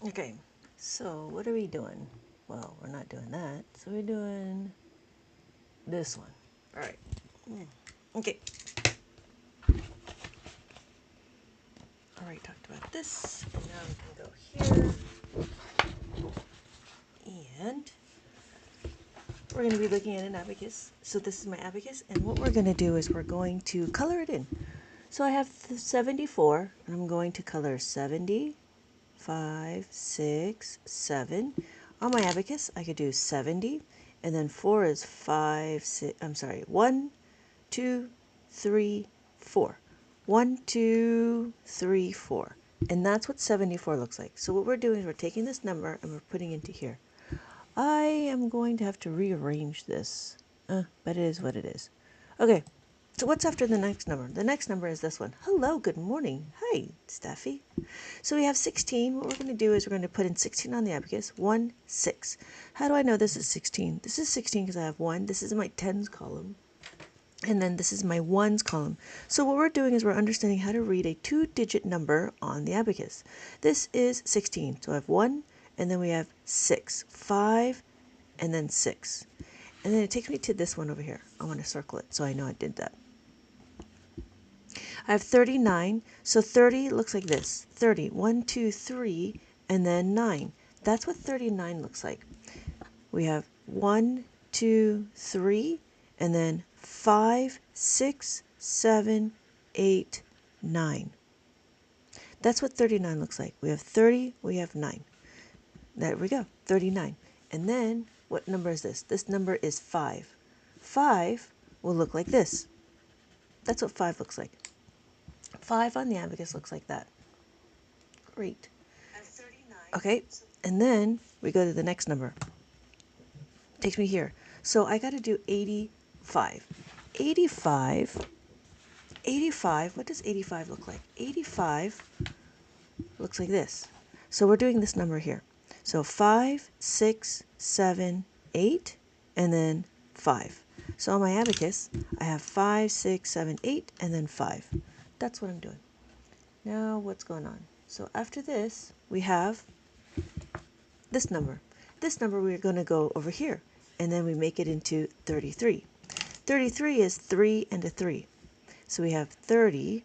Okay, so what are we doing? Well, we're not doing that, so we're doing this one. All right. Okay. All right, talked about this. And now we can go here. And we're going to be looking at an abacus. So this is my abacus. And what we're going to do is we're going to color it in. So I have 74. And I'm going to color 70, 5, 6, 7. On my abacus, I could do 70. And then 4 is 5, 6, I'm sorry, 1, 2, 3, 4. 1, 2, 3, 4. And that's what 74 looks like. So what we're doing is we're taking this number and we're putting into here. I am going to have to rearrange this, but it is what it is. Okay, so what's after the next number? The next number is this one. Hello, good morning. Hi, Steffi. So we have 16. What we're going to do is we're going to put in 16 on the abacus. 1, 6. How do I know this is 16? This is 16 because I have 1. This is my tens column. And then this is my ones column. So what we're doing is we're understanding how to read a 2-digit number on the abacus. This is 16. So I have 1, and then we have 6. 5, and then 6. And then it takes me to this one over here. I want to circle it so I know I did that. I have 39. So 30 looks like this. 30. 1, 2, 3, and then 9. That's what 39 looks like. We have 1, 2, 3, and then 5, 6, 7, 8, 9. That's what 39 looks like. We have 30, we have 9. There we go, 39. And then, what number is this? This number is 5. 5 will look like this. That's what 5 looks like. 5 on the abacus looks like that. Great. Okay, and then we go to the next number. Takes me here. So I got to do 85. 85, what does 85 look like? 85 looks like this. So we're doing this number here. So 5, 6, 7, 8, and then 5. So on my abacus, I have 5, 6, 7, 8, and then 5. That's what I'm doing. Now what's going on? So after this, we have this number. This number we're going to go over here, and then we make it into 33. 33 is 3 and a 3. So we have 30,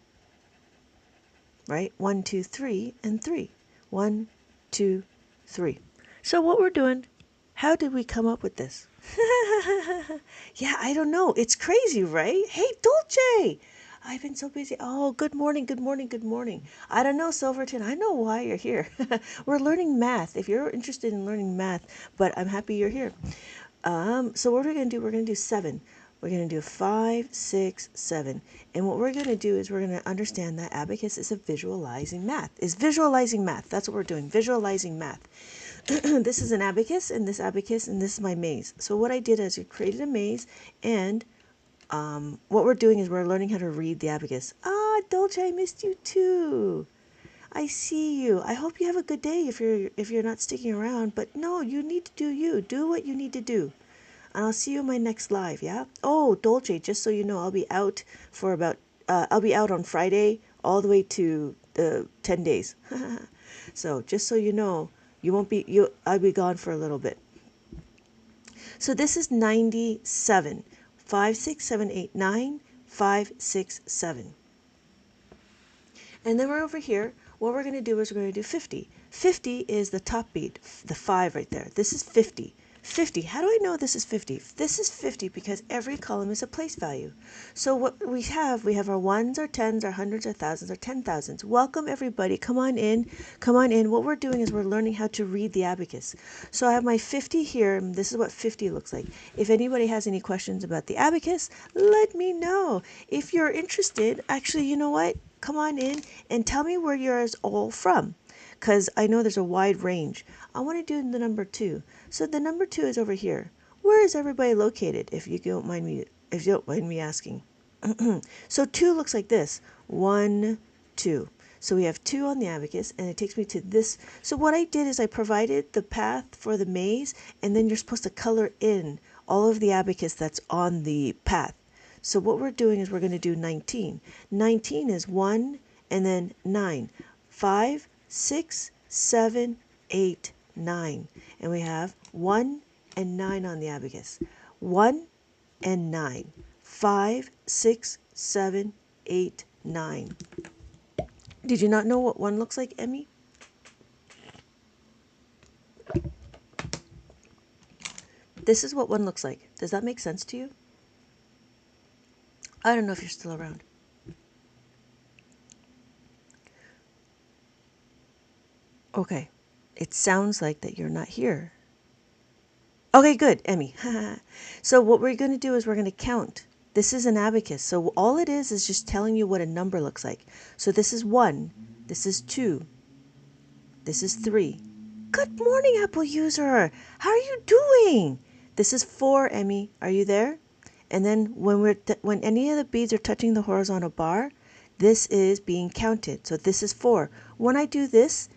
right? 1, 2, 3, and 3. 1, 2, 3. So what we're doing, how did we come up with this? Yeah, I don't know. It's crazy, right? Hey, Dolce! I've been so busy. Oh, good morning, good morning, good morning. I don't know, Silverton. I know why you're here. We're learning math. If you're interested in learning math, but I'm happy you're here. So what we're going to do, we're going to do 7. We're going to do 5, 6, 7. And what we're going to do is we're going to understand that abacus is visualizing math. That's what we're doing, visualizing math. This is an abacus, and this is my maze. So what I did is I created a maze, and what we're doing is we're learning how to read the abacus. Ah, Dolce, I missed you too. I see you. I hope you have a good day if you're not sticking around. But no, you need to do you. Do what you need to do. And I'll see you in my next live, yeah? Oh, Dolce, just so you know, I'll be out for about, I'll be out on Friday all the way to 10 days. So just so you know, I'll be gone for a little bit. So this is 97. 5, 6, 7, 8, 9, 5, 6, 7. And then we're over here. What we're going to do is we're going to do 50. 50 is the top beat, the 5 right there. This is 50. 50. How do I know this is 50? This is 50 because every column is a place value. So what we have our ones, our tens, our hundreds, our thousands, our 10,000s. Welcome everybody. Come on in. Come on in. What we're doing is we're learning how to read the abacus. So I have my 50 here. And this is what 50 looks like. If anybody has any questions about the abacus, let me know. If you're interested, actually, you know what? Come on in and tell me where you're all from, because I know there's a wide range. I want to do the number 2. So the number 2 is over here. Where is everybody located, if you don't mind me asking? So 2 looks like this. 1, 2. So we have 2 on the abacus, and it takes me to this. So what I did is I provided the path for the maze, and then you're supposed to color in all of the abacus that's on the path. So what we're doing is we're going to do 19. 19 is 1 and then 9. 5, 6, 7, 8, 9. And we have 1 and 9 on the abacus. 1 and 9. 5, 6, 7, 8, 9. Did you not know what 1 looks like, Emmy? This is what 1 looks like. Does that make sense to you? I don't know if you're still around. Okay. It sounds like that you're not here. Okay, good, Emmy. So what we're going to do is we're going to count. This is an abacus. So all it is just telling you what a number looks like. So this is 1. This is 2. This is 3. Good morning, Apple user. How are you doing? This is 4, Emmy. Are you there? And then when any of the beads are touching the horizontal bar, this is being counted. So this is 4. When I do this,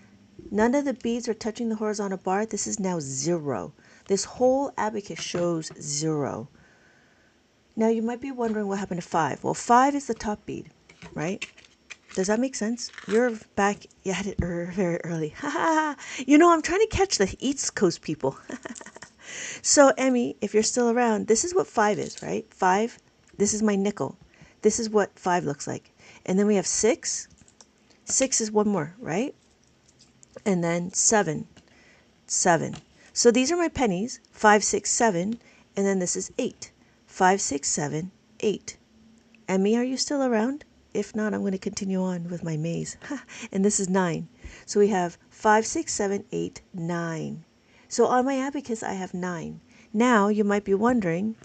none of the beads are touching the horizontal bar. This is now 0. This whole abacus shows 0. Now you might be wondering what happened to 5. Well, 5 is the top bead, right? Does that make sense? You're back. You had it very early. I'm trying to catch the East Coast people. So, Emmy, if you're still around, this is what 5 is, right? 5, this is my nickel. This is what 5 looks like. And then we have 6. 6 is one more, right? And then 7. 7. So these are my pennies, 5, 6, 7, and then this is 8. 5, 6, 7, 8. Emmy, are you still around? If not, I'm going to continue on with my maze. And this is 9. So we have 5, 6, 7, 8, 9. So on my abacus, I have 9. Now, you might be wondering,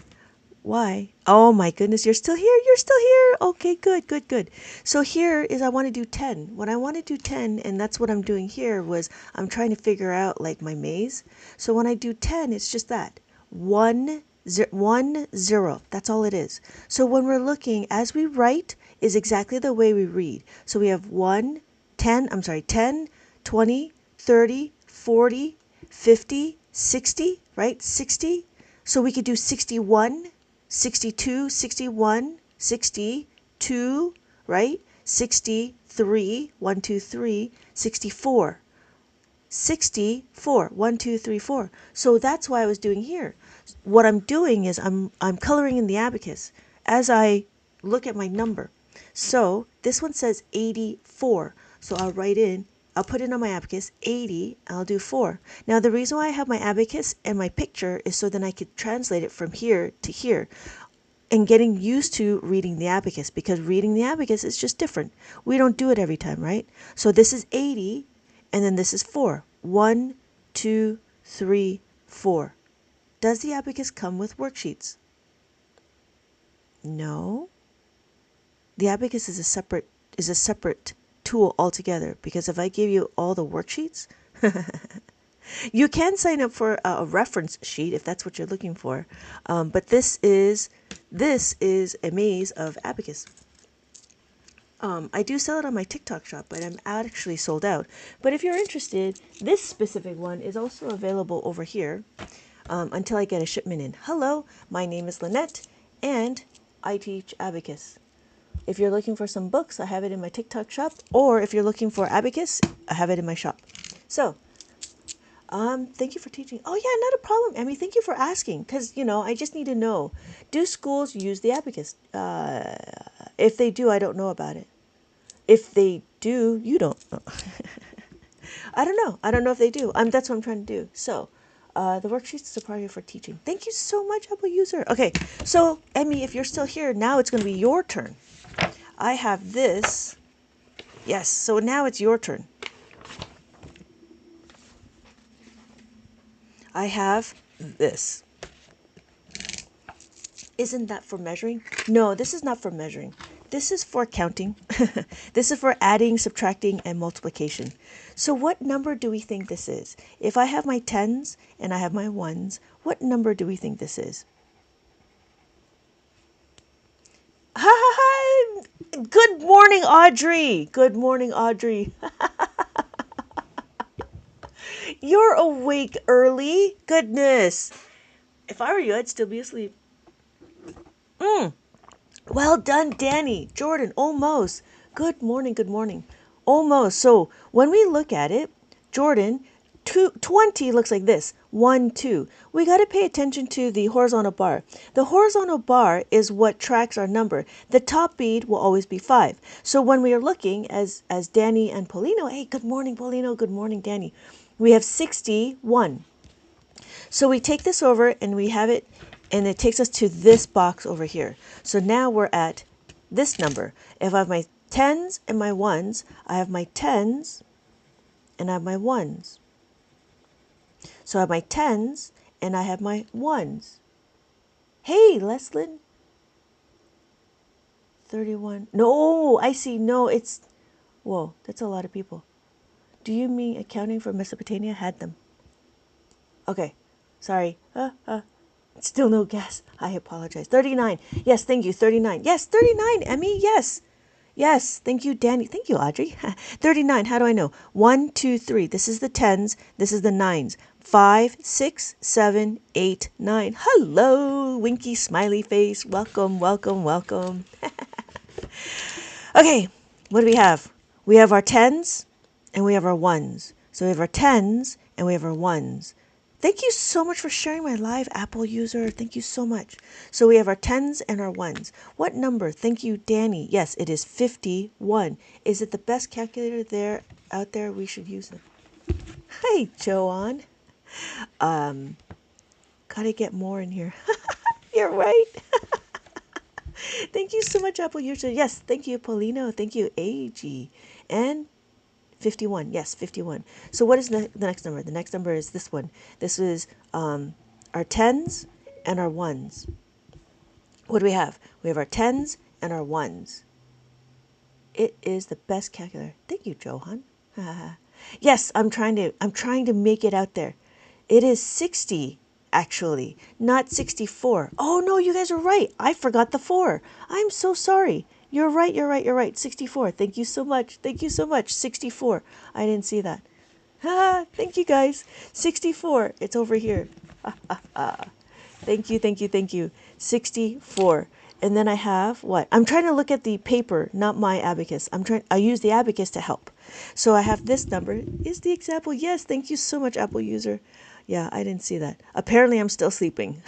why? Oh my goodness, you're still here? You're still here? Okay, good, good, good. So here is I want to do 10. When I want to do 10, and that's what I'm doing here, was I'm trying to figure out like my maze. So when I do 10, it's just that. 1, 0. That's all it is. So when we're looking, as we write, is exactly the way we read. So we have 10, 20, 30, 40, 50, 60, right? 60. So we could do 61, 62, 61, 62, right? 63, 1, 2, 3, 64. 64, 1, 2, 3, 4. So that's why I was doing here. What I'm doing is I'm coloring in the abacus as I look at my number. So this one says 84. So I'll put it on my abacus, 80, I'll do 4. Now the reason why I have my abacus and my picture is so then I could translate it from here to here. And getting used to reading the abacus, because reading the abacus is just different. We don't do it every time, right? So this is 80, and then this is 4. 1, 2, 3, 4. Does the abacus come with worksheets? No. The abacus is a separate tool altogether, because if I give you all the worksheets, you can sign up for a reference sheet if that's what you're looking for. But this is a maze of abacus. I do sell it on my TikTok shop, but I'm actually sold out. But if you're interested, this specific one is also available over here until I get a shipment in. Hello, my name is Lynette, and I teach abacus. If you're looking for some books, I have it in my TikTok shop. Or if you're looking for abacus, I have it in my shop. So, thank you for teaching. Oh yeah, not a problem, Emmy. Thank you for asking. Because, I just need to know. Do schools use the abacus? If they do, I don't know about it. If they do, you don't know. I don't know. I don't know if they do. That's what I'm trying to do. So, the worksheets is a part for teaching. Thank you so much, Apple user. Okay, so, Emmy, if you're still here, now it's going to be your turn. I have this. Yes, so now it's your turn. I have this. Isn't that for measuring? No, this is not for measuring. This is for counting. This is for adding, subtracting, and multiplication. So what number do we think this is? If I have my 10s and I have my 1s, what number do we think this is? Ha ha ha! Good morning, Audrey. Good morning, Audrey. You're awake early. Goodness. If I were you, I'd still be asleep. Well done, Danny. Jordan, almost. Good morning, good morning. Almost. So when we look at it, Jordan, 20 looks like this. 1, 2. We got to pay attention to the horizontal bar. The horizontal bar is what tracks our number. The top bead will always be 5. So when we are looking, as Danny and Paulino, hey, good morning, Paulino, good morning, Danny. We have 61. So we take this over and we have it, and it takes us to this box over here. So now we're at this number. If I have my tens and my ones, I have my tens and I have my ones. So I have my tens and I have my ones. Hey, Leslin. 31. No, I see. No, it's, whoa, that's a lot of people. Do you mean accounting for Mesopotamia had them? Okay, sorry. Still no gas. I apologize. 39. Yes, thank you. 39. Yes, 39, Emmy. Yes. Yes, thank you, Danny. Thank you, Audrey. 39. How do I know? 1, 2, 3. This is the tens. This is the nines. 5, 6, 7, 8, 9. Hello, winky smiley face. Welcome, welcome, welcome. Okay, what do we have? We have our tens and we have our ones. So we have our tens and we have our ones. Thank you so much for sharing my live, Apple user. Thank you so much. So we have our tens and our ones. What number? Thank you, Danny. Yes, it is 51. Is it the best calculator there out there? We should use it. Hey, Joanne. Gotta get more in here. You're right. Thank you so much, Apple user. Yes, thank you, Paulino. Thank you, AG. And 51. Yes, 51. So what is the next number? The next number is this one. This is our tens and our ones. What do we have? We have our tens and our ones. It is the best calculator. Thank you, Johan. Yes, I'm trying to make it out there. It is 60 actually, not 64. Oh no, you guys are right. I forgot the 4. I'm so sorry. You're right, you're right, you're right. 64. Thank you so much. Thank you so much. 64. I didn't see that. Thank you guys. 64. It's over here. Thank you, thank you, thank you. 64. And then I have what? I'm trying to look at the paper, not my abacus. I use the abacus to help. So I have this number. Is the example? Yes, thank you so much, Apple user. Yeah, I didn't see that. Apparently I'm still sleeping.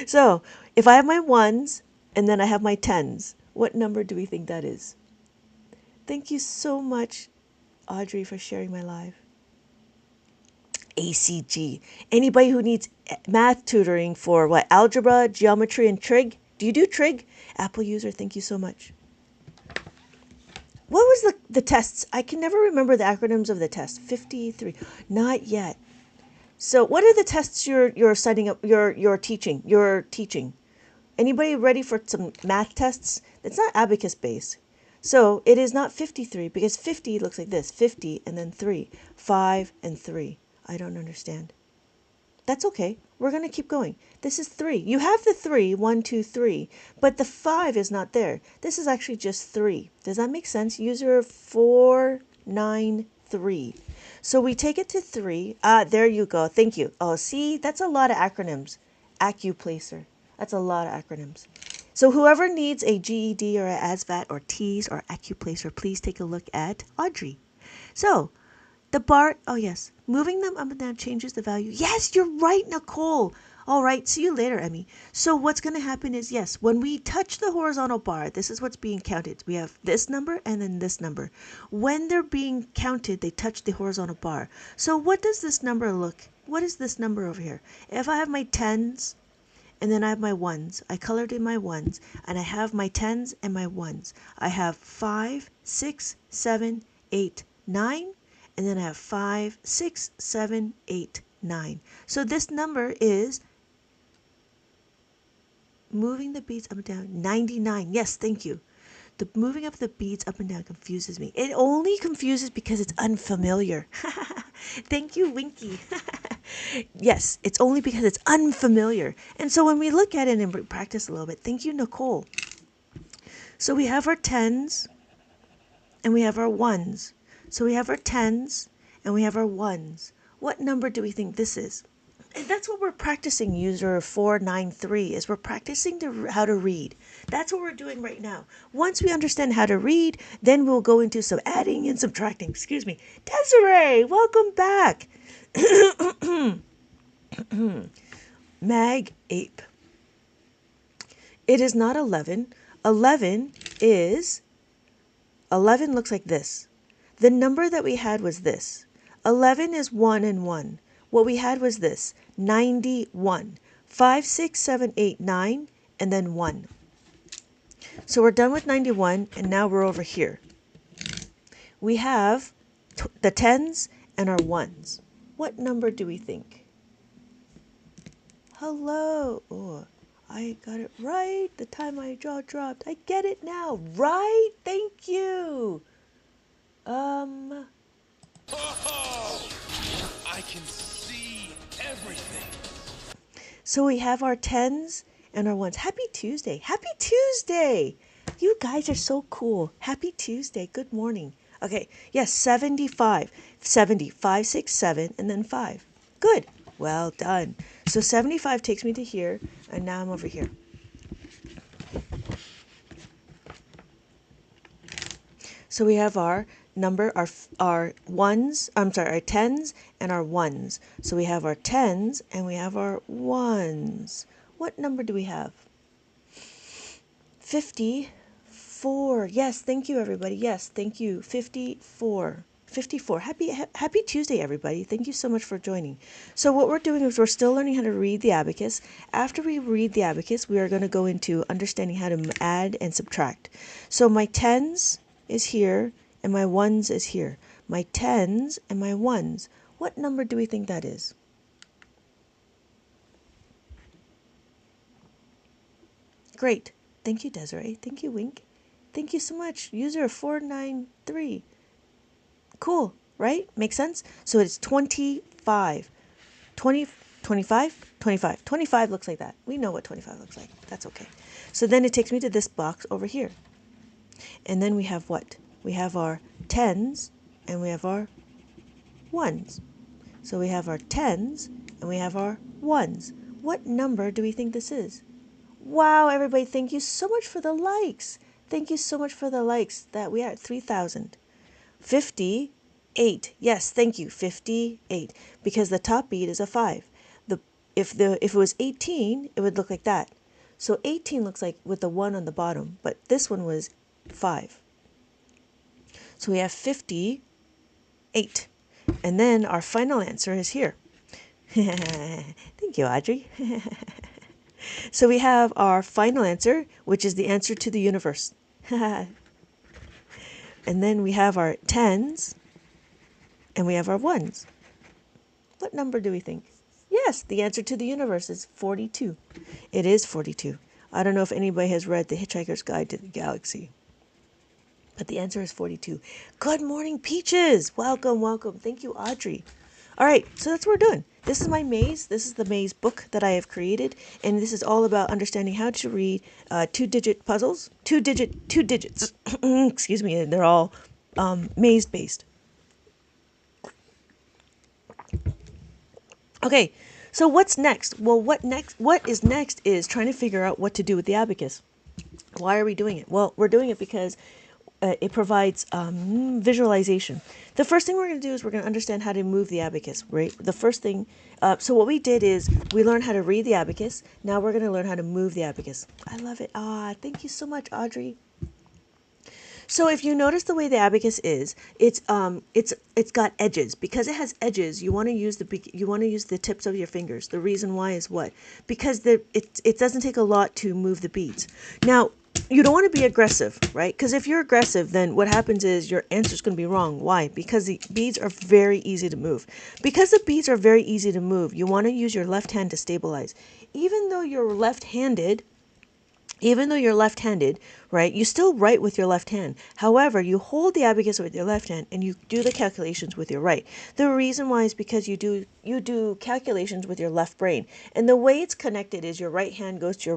So if I have my ones and then I have my tens, what number do we think that is? Thank you so much, Audrey, for sharing my live. ACG. Anybody who needs math tutoring for what? Algebra, geometry, and trig? Do you do trig? Apple user, thank you so much. What was the tests? I can never remember the acronyms of the test. 53. Not yet. So what are the tests you're setting up, you're teaching? Anybody ready for some math tests? It's not abacus based. So it is not 53 because 50 looks like this. 50 and then 3. 5 and 3. I don't understand. That's okay. We're going to keep going. This is 3. You have the 3, 1, 2, 3, but the 5 is not there. This is actually just 3. Does that make sense? User 493. So we take it to 3. There you go. Thank you. Oh, see, that's a lot of acronyms. Acuplacer. That's a lot of acronyms. So whoever needs a GED or a ASVAT or TEAS or Acuplacer, please take a look at Audrey. So the bar, oh yes, moving them up and down changes the value. Yes, you're right, Nicole. All right, see you later, Emmy. So what's going to happen is, yes, when we touch the horizontal bar, this is what's being counted. We have this number and then this number. When they're being counted, they touch the horizontal bar. So what does this number look? What is this number over here? If I have my tens and then I have my ones, I colored in my ones, and I have my tens and my ones. I have 5, 6, 7, 8, 9. And then I have 5, 6, 7, 8, 9. So this number is moving the beads up and down. 99. Yes, thank you. The moving of the beads up and down confuses me. It only confuses because it's unfamiliar. Thank you, Winky. Yes, it's only because it's unfamiliar. And so when we look at it and practice a little bit, thank you, Nicole. So we have our tens and we have our ones. So we have our tens and we have our ones. What number do we think this is? And that's what we're practicing, user 493, is we're practicing how to read. That's what we're doing right now. Once we understand how to read, then we'll go into some adding and subtracting. Excuse me. Desiree, welcome back. Mag Ape. It is not 11. 11 is, 11 looks like this. The number that we had was this. 11 is 1 and 1. What we had was this, 91. 5, 6, 7, 8, 9, and then 1. So we're done with 91, and now we're over here. We have the tens and our ones. What number do we think? Hello. Oh, I got it right the time my jaw dropped. I get it now. Right? Thank you. Oh, I can see everything. So we have our tens and our ones. Happy Tuesday. Happy Tuesday. You guys are so cool. Happy Tuesday. Good morning. Okay. Yes, 75. 70. 5, 6, 7, and then 5. Good. Well done. So 75 takes me to here, and now I'm over here. So we have our number, our ones, our tens and our ones. So we have our tens and we have our ones. What number do we have? 54. Yes, thank you, everybody. Yes, thank you. 54. 54. Happy Tuesday, everybody. Thank you so much for joining. So what we're doing is we're still learning how to read the abacus. After we read the abacus, we are going to go into understanding how to add and subtract. So my tens is here and my ones is here. My tens and my ones. What number do we think that is? Great. Thank you, Desiree. Thank you, Wink. Thank you so much. User 493. Cool, right? Makes sense? So it's 25. 20, 25, 25. 25 looks like that. We know what 25 looks like. That's okay. So then it takes me to this box over here. And then we have what? We have our tens and we have our ones. So we have our tens and we have our ones. What number do we think this is? Wow, everybody, thank you so much for the likes. Thank you so much for the likes. That we are at 3,000. 58. Yes, thank you. 58. Because the top beat is a 5. If it was 18, it would look like that. So 18 looks like with the 1 on the bottom, but this one was 5. So we have 58. And then our final answer is here. Thank you, Audrey. So we have our final answer, which is the answer to the universe. And then we have our tens, and we have our ones. What number do we think? Yes, the answer to the universe is 42. It is 42. I don't know if anybody has read The Hitchhiker's Guide to the Galaxy, but the answer is 42. Good morning, Peaches. Welcome, welcome. Thank you, Audrey. All right, so that's what we're doing. This is my maze. This is the maze book that I have created, and this is all about understanding how to read two-digit puzzles. Two digits. Excuse me, and they're all maze-based. Okay, so what's next? Well, what is next is trying to figure out what to do with the abacus. Why are we doing it? Well, we're doing it because it provides visualization. The first thing we're going to do is we're going to understand how to move the abacus, right? The first thing, so what we did is we learned how to read the abacus. Now we're going to learn how to move the abacus. I love it. Thank you so much, Audrey. So if you notice the way the abacus is, it's got edges. Because it has edges, you want to use the tips of your fingers. The reason why is what? Because it doesn't take a lot to move the beads. Now, you don't want to be aggressive, right? Because if you're aggressive, then what happens is your answer is going to be wrong. Why? Because the beads are very easy to move. Because the beads are very easy to move, you want to use your left hand to stabilize. Even though you're left-handed, right, you still write with your left hand. However, you hold the abacus with your left hand and you do the calculations with your right. The reason why is because you do calculations with your left brain. And the way it's connected is your right hand goes to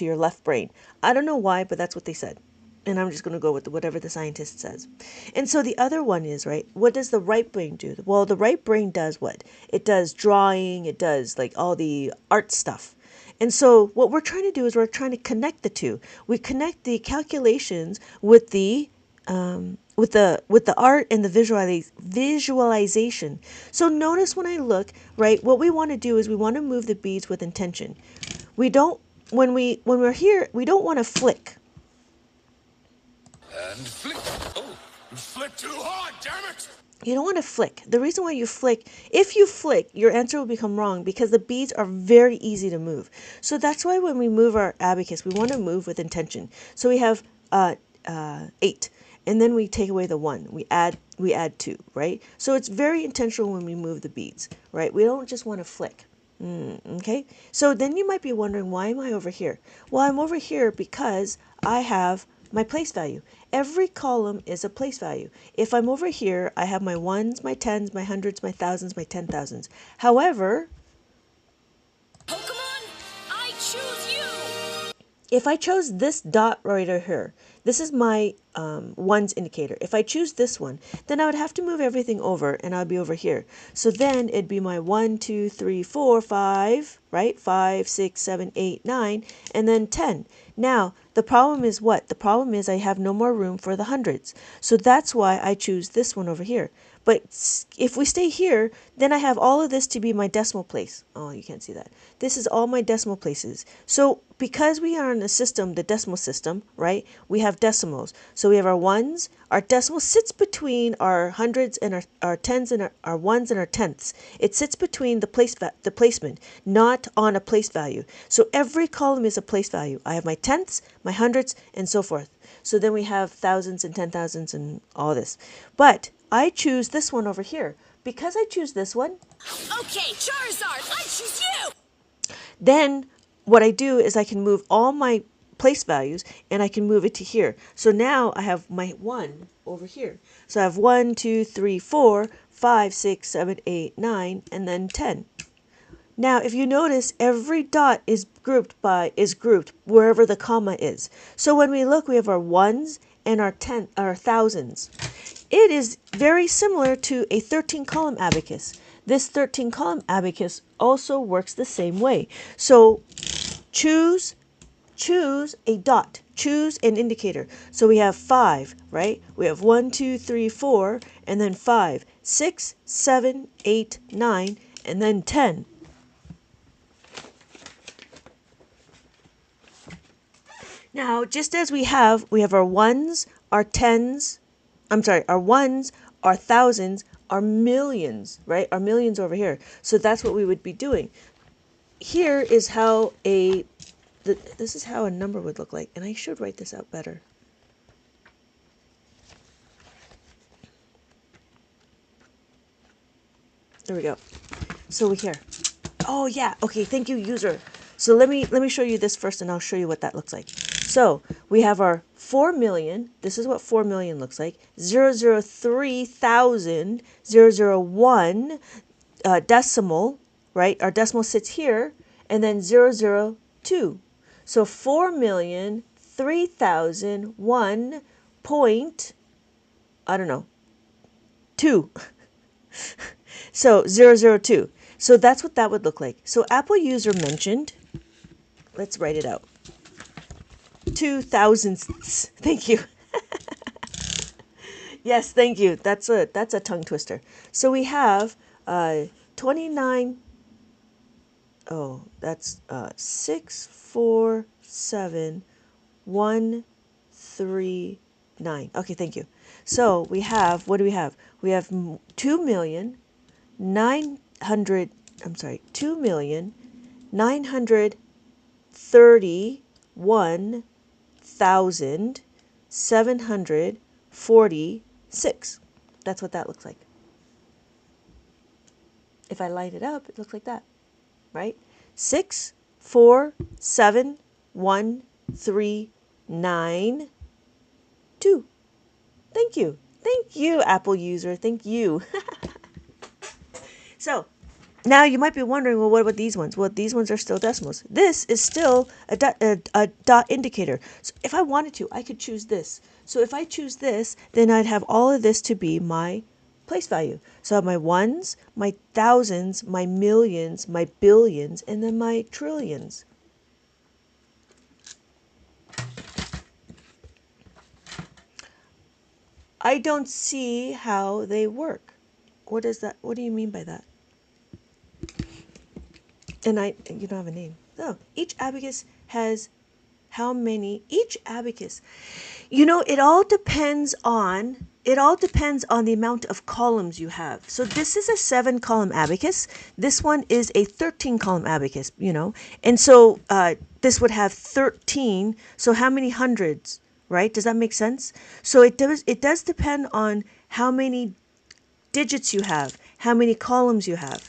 your left brain. I don't know why, but that's what they said. And I'm just going to go with whatever the scientist says. And so the other one is, right, what does the right brain do? Well, the right brain does what? It does drawing, it does like all the art stuff. And so what we're trying to do is we're trying to connect the two. We connect the calculations with the art and the visualization. So notice when I look, right, what we want to do is we want to move the beads with intention. We don't when we're here, we don't want to flick. And flick. Oh, you flick too hard, damn it! You don't want to flick. The reason why you flick, if you flick, your answer will become wrong because the beads are very easy to move. So that's why when we move our abacus, we want to move with intention. So we have 8, and then we take away the 1. We add 2, right? So it's very intentional when we move the beads, right? We don't just want to flick. Okay, so then you might be wondering, why am I over here? Well, I'm over here because I have my place value. Every column is a place value. If I'm over here, I have my ones, my tens, my hundreds, my thousands, my 10,000s. However, Pokemon, I choose you! if I chose this dot right here, this is my ones indicator. If I choose this one, then I would have to move everything over and I'd be over here. So then it'd be my 1, 2, 3, 4, 5, right? 5, 6, 7, 8, 9, and then 10. Now, the problem is what? The problem is I have no more room for the hundreds. So that's why I choose this one over here. But if we stay here, then I have all of this to be my decimal place. Oh, you can't see that. This is all my decimal places. So because we are in a system, the decimal system, right? We have decimals. So we have our ones. Our decimal sits between our hundreds and our tens and our ones and our tenths. It sits between the placement, not on a place value. So every column is a place value. I have my tenths, my hundreds, and so forth. So then we have thousands and 10,000s and all this. But I choose this one over here. Because I choose this one, Okay, Charizard, I choose you! then what I do is I can move all my place values and I can move it to here. So now I have my 1 over here. So I have 1, 2, 3, 4, 5, 6, 7, 8, 9, and then 10. Now, if you notice, every dot is grouped wherever the comma is. So when we look, we have our ones and our thousands. It is very similar to a 13-column abacus. This 13-column abacus also works the same way. So choose a dot, choose an indicator. So we have 5, right? We have 1, 2, 3, 4, and then 5, 6, 7, 8, 9, and then 10. Now, just as we have our ones, our tens, our ones, our thousands, our millions, right? Our millions over here. So that's what we would be doing. Here is how this is how a number would look like. And I should write this out better. There we go. So here. Oh yeah. Okay. Thank you, user. So let me show you this first, and I'll show you what that looks like. So we have our 4 million. This is what 4 million looks like. 003,000, 001 decimal, right? Our decimal sits here, and then 002. So 4,003,001 point, I don't know, 2. So 002. So that's what that would look like. So Apple user mentioned, let's write it out. 2,000. Thank you. Yes, thank you. That's a tongue twister. So we have 29. Oh, that's 647,139. Okay, thank you. So we have, what do we have? We have 2,931,746. That's what that looks like. If I light it up, it looks like that, right? 6, 4, 7, 1, 3, 9, 2. Thank you. Thank you, Apple user. Thank you. So Now you might be wondering, well, what about these ones? Well, these ones are still decimals. This is still a dot indicator. So if I wanted to, I could choose this. So if I choose this, then I'd have all of this to be my place value. So I have my ones, my thousands, my millions, my billions, and then my trillions. I don't see how they work. What is that? What do you mean by that? And you don't have a name. No, each abacus has how many? Each abacus. It all depends on the amount of columns you have. So this is a 7-column abacus. This one is a 13-column abacus, And so this would have 13. So how many hundreds, right? Does that make sense? So it does depend on how many digits you have, how many columns you have.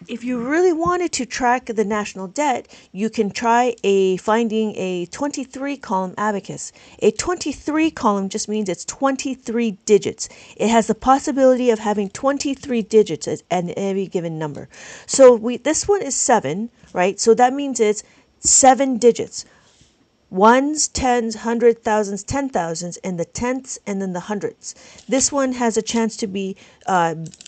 If you really wanted to track the national debt, you can try finding a 23-column abacus. A 23 column just means it's 23 digits. It has the possibility of having 23 digits at any given number. So this one is 7, right? So that means it's 7 digits. Ones, tens, hundred, thousands, 10,000s, and the tenths, and then the hundreds. This one has a chance to be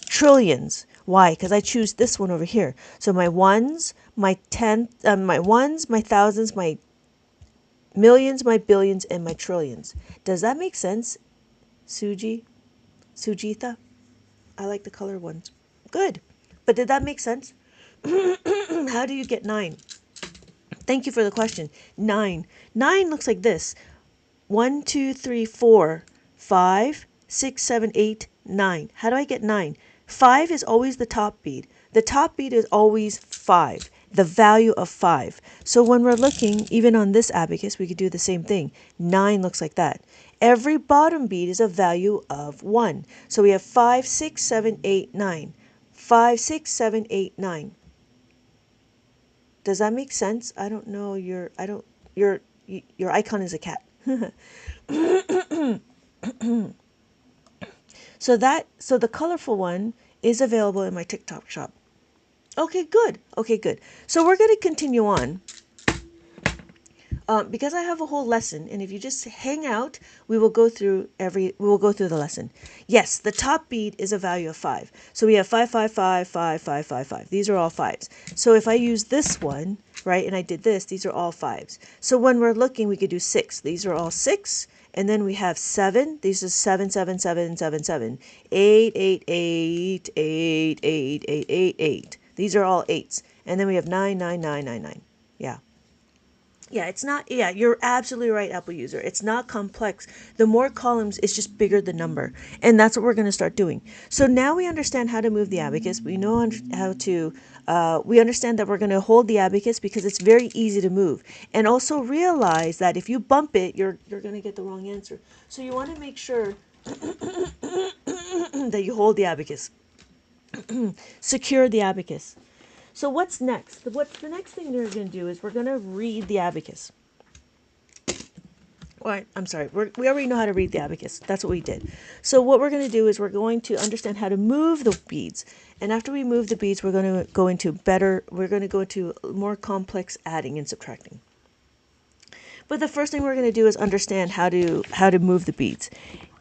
trillions. Why? Because I choose this one over here. So my ones, my my thousands, my millions, my billions, and my trillions. Does that make sense, Sujitha? I like the color ones. Good. But did that make sense? How do you get 9? Thank you for the question. 9. 9 looks like this. 1, 2, 3, 4, 5, 6, 7, 8, 9. How do I get 9? 5 is always the top bead. The top bead is always 5, the value of 5. So when we're looking, even on this abacus, we could do the same thing. 9 looks like that. Every bottom bead is a value of 1. So we have 5, 6, 7, 8, 9. 5, 6, 7, 8, 9. Does that make sense? I don't know. Your icon is a cat. So the colorful one is available in my TikTok shop. Okay, good. So we're going to continue on. Because I have a whole lesson, and if you just hang out, we will go through the lesson. Yes, the top bead is a value of 5. So we have 5, 5, 5, 5, 5, 5, 5. These are all 5s. So if I use this one, right, and I did this, these are all 5s. So when we're looking, we could do 6. These are all 6. And then we have 7. These are 7, 7, 7, 7, 7. 8, 8, 8, 8, 8, 8, 8, 8. These are all 8s. And then we have 9, 9, 9, 9, 9. Yeah. Yeah, it's not, yeah, you're absolutely right, Apple user. It's not complex. The more columns, it's just bigger the number. And that's what we're going to start doing. So now we understand how to move the abacus. We know how to, we understand that we're going to hold the abacus because it's very easy to move. And also realize that if you bump it, you're going to get the wrong answer. So you want to make sure that you hold the abacus. Secure the abacus. So what's next? The next thing we're going to do is we're going to read the abacus. I'm sorry. We already know how to read the abacus. That's what we did. So what we're going to do is we're going to understand how to move the beads. And after we move the beads, we're going to go into more complex adding and subtracting. But the first thing we're going to do is understand how to move the beads.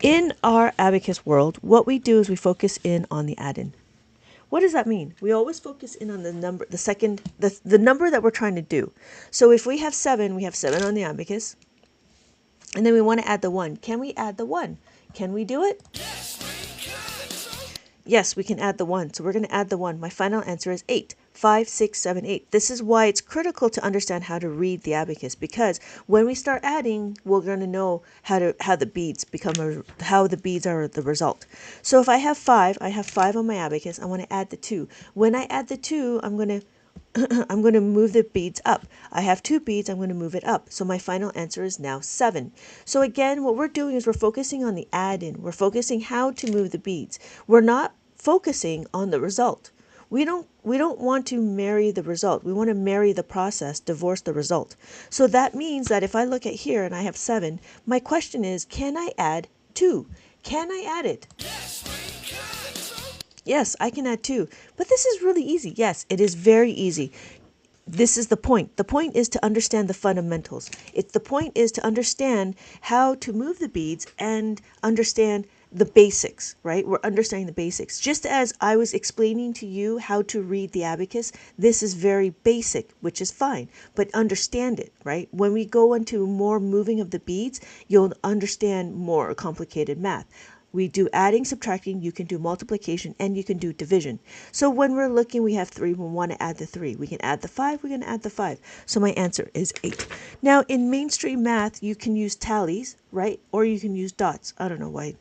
In our abacus world, what we do is we focus in on the add-in. What does that mean? We always focus in on the number, the number that we're trying to do. So if we have 7, we have 7 on the abacus. And then we want to add the 1. Can we add the 1? Can we do it? Yes, we can add the 1. So we're going to add the 1. My final answer is 8. 5, 6, 7, 8. This is why it's critical to understand how to read the abacus, because when we start adding, we're going to know how the beads how the beads are the result. So if I have 5 on my abacus. I want to add the 2. When I add the 2, I'm going to move the beads up. I have 2 beads, I'm going to move it up. So my final answer is now 7. So again, what we're doing is we're focusing on the add-in. We're focusing how to move the beads. We're not focusing on the result. We don't want to marry the result. We want to marry the process, divorce the result. So that means that if I look at here and I have 7, my question is, can I add 2? Can I add it? Yes, I can add 2. But this is really easy. Yes, it is very easy. This is the point. The point is to understand the fundamentals. The point is to understand how to move the beads and understand the basics, right? We're understanding the basics. Just as I was explaining to you how to read the abacus, this is very basic, which is fine, but understand it, right? When we go into more moving of the beads, you'll understand more complicated math. We do adding, subtracting, you can do multiplication, and you can do division. So when we're looking, we have 3, we want to add the 3. We can add the 5, we can add the 5. So my answer is 8. Now in mainstream math, you can use tallies, right? Or you can use dots. I don't know why.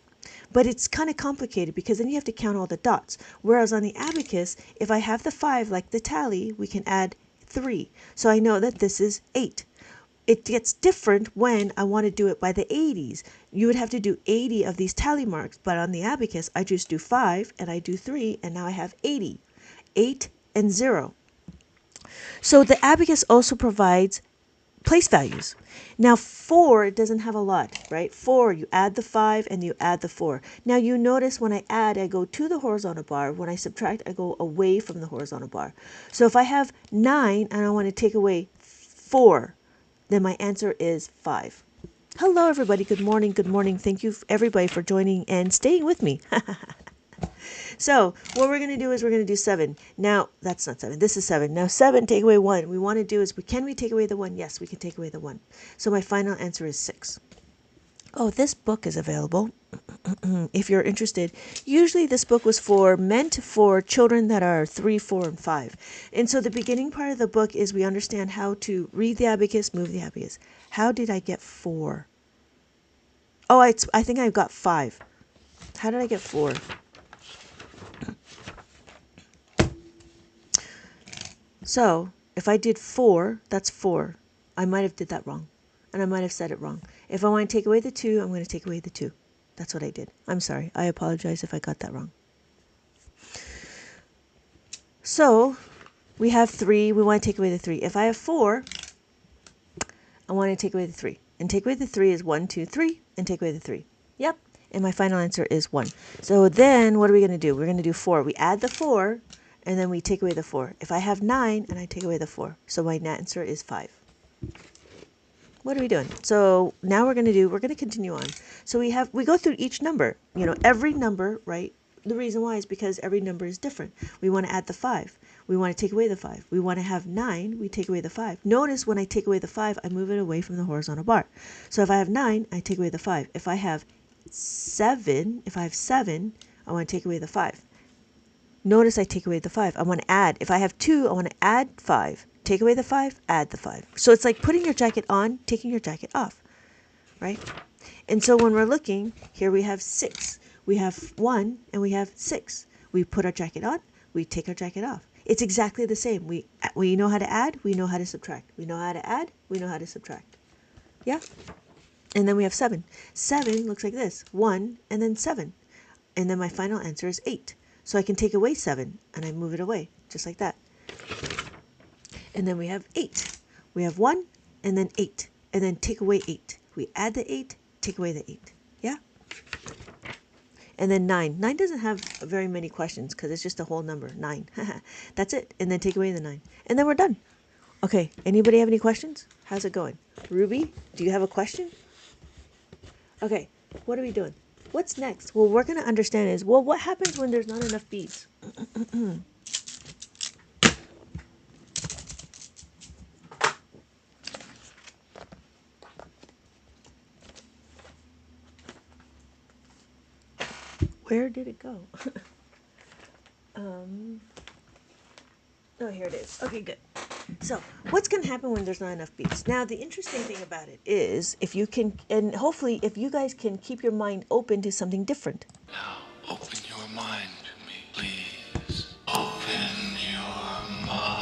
But it's kind of complicated because then you have to count all the dots. Whereas on the abacus, if I have the 5 like the tally, we can add 3. So I know that this is 8. It gets different when I want to do it by the 80s. You would have to do 80 of these tally marks, but on the abacus, I just do 5 and I do 3, and now I have 80. 8 and 0. So the abacus also provides place values. Now 4 doesn't have a lot, right? 4, you add the 5 and you add the 4. Now you notice when I add, I go to the horizontal bar. When I subtract, I go away from the horizontal bar. So if I have 9 and I want to take away 4, then my answer is 5. Hello, everybody. Good morning. Good morning. Thank you, everybody, for joining and staying with me. So what we're going to do is we're going to do 7. Now, that's not 7. This is 7. Now, 7, take away 1. We want to do is, can we take away the 1? Yes, we can take away the 1. So my final answer is 6. Oh, this book is available if you're interested. Usually this book was meant for children that are 3, 4, and 5. And so the beginning part of the book is we understand how to read the abacus, move the abacus. How did I get 4? Oh, I think I got 5. How did I get 4? So if I did 4, that's 4. I might have did that wrong. And I might have said it wrong. If I want to take away the 2, I'm going to take away the 2. That's what I did. I'm sorry. I apologize if I got that wrong. So we have 3. We want to take away the 3. If I have 4, I want to take away the 3. And take away the 3 is 1, 2, 3. And take away the 3. Yep. And my final answer is 1. So then what are we going to do? We're going to do 4. We add the 4, and then we take away the 4. If I have 9, and I take away the 4. So my answer is 5. What are we doing? So now we're going to continue on. So we go through each number, every number, right? The reason why is because every number is different. We want to add the 5. We want to take away the 5. We want to have 9. We take away the 5. Notice when I take away the 5, I move it away from the horizontal bar. So if I have 9, I take away the 5. If I have 7, I want to take away the 5. Notice I take away the 5. I want to add. If I have 2, I want to add 5. Take away the 5, add the 5. So it's like putting your jacket on, taking your jacket off, right? And so when we're looking, here we have 6. We have 1 and we have 6. We put our jacket on, we take our jacket off. It's exactly the same. We know how to add, we know how to subtract. We know how to add, we know how to subtract. Yeah? And then we have 7. 7 looks like this. 1 and then 7. And then my final answer is 8. So I can take away 7 and I move it away, just like that. And then we have 8. We have 1 and then 8. And then take away 8. We add the 8, take away the 8. Yeah? And then 9. 9 doesn't have very many questions because it's just a whole number. 9. That's it. And then take away the 9. And then we're done. Okay. Anybody have any questions? How's it going? Ruby, do you have a question? Okay. What are we doing? What's next? Well, we're going to understand is, what happens when there's not enough beads? Where did it go? Oh, here it is. Okay, good. So what's going to happen when there's not enough beads? Now, the interesting thing about it is if you can, and hopefully if you guys can keep your mind open to something different. Now, open your mind to me, please. Open your mind.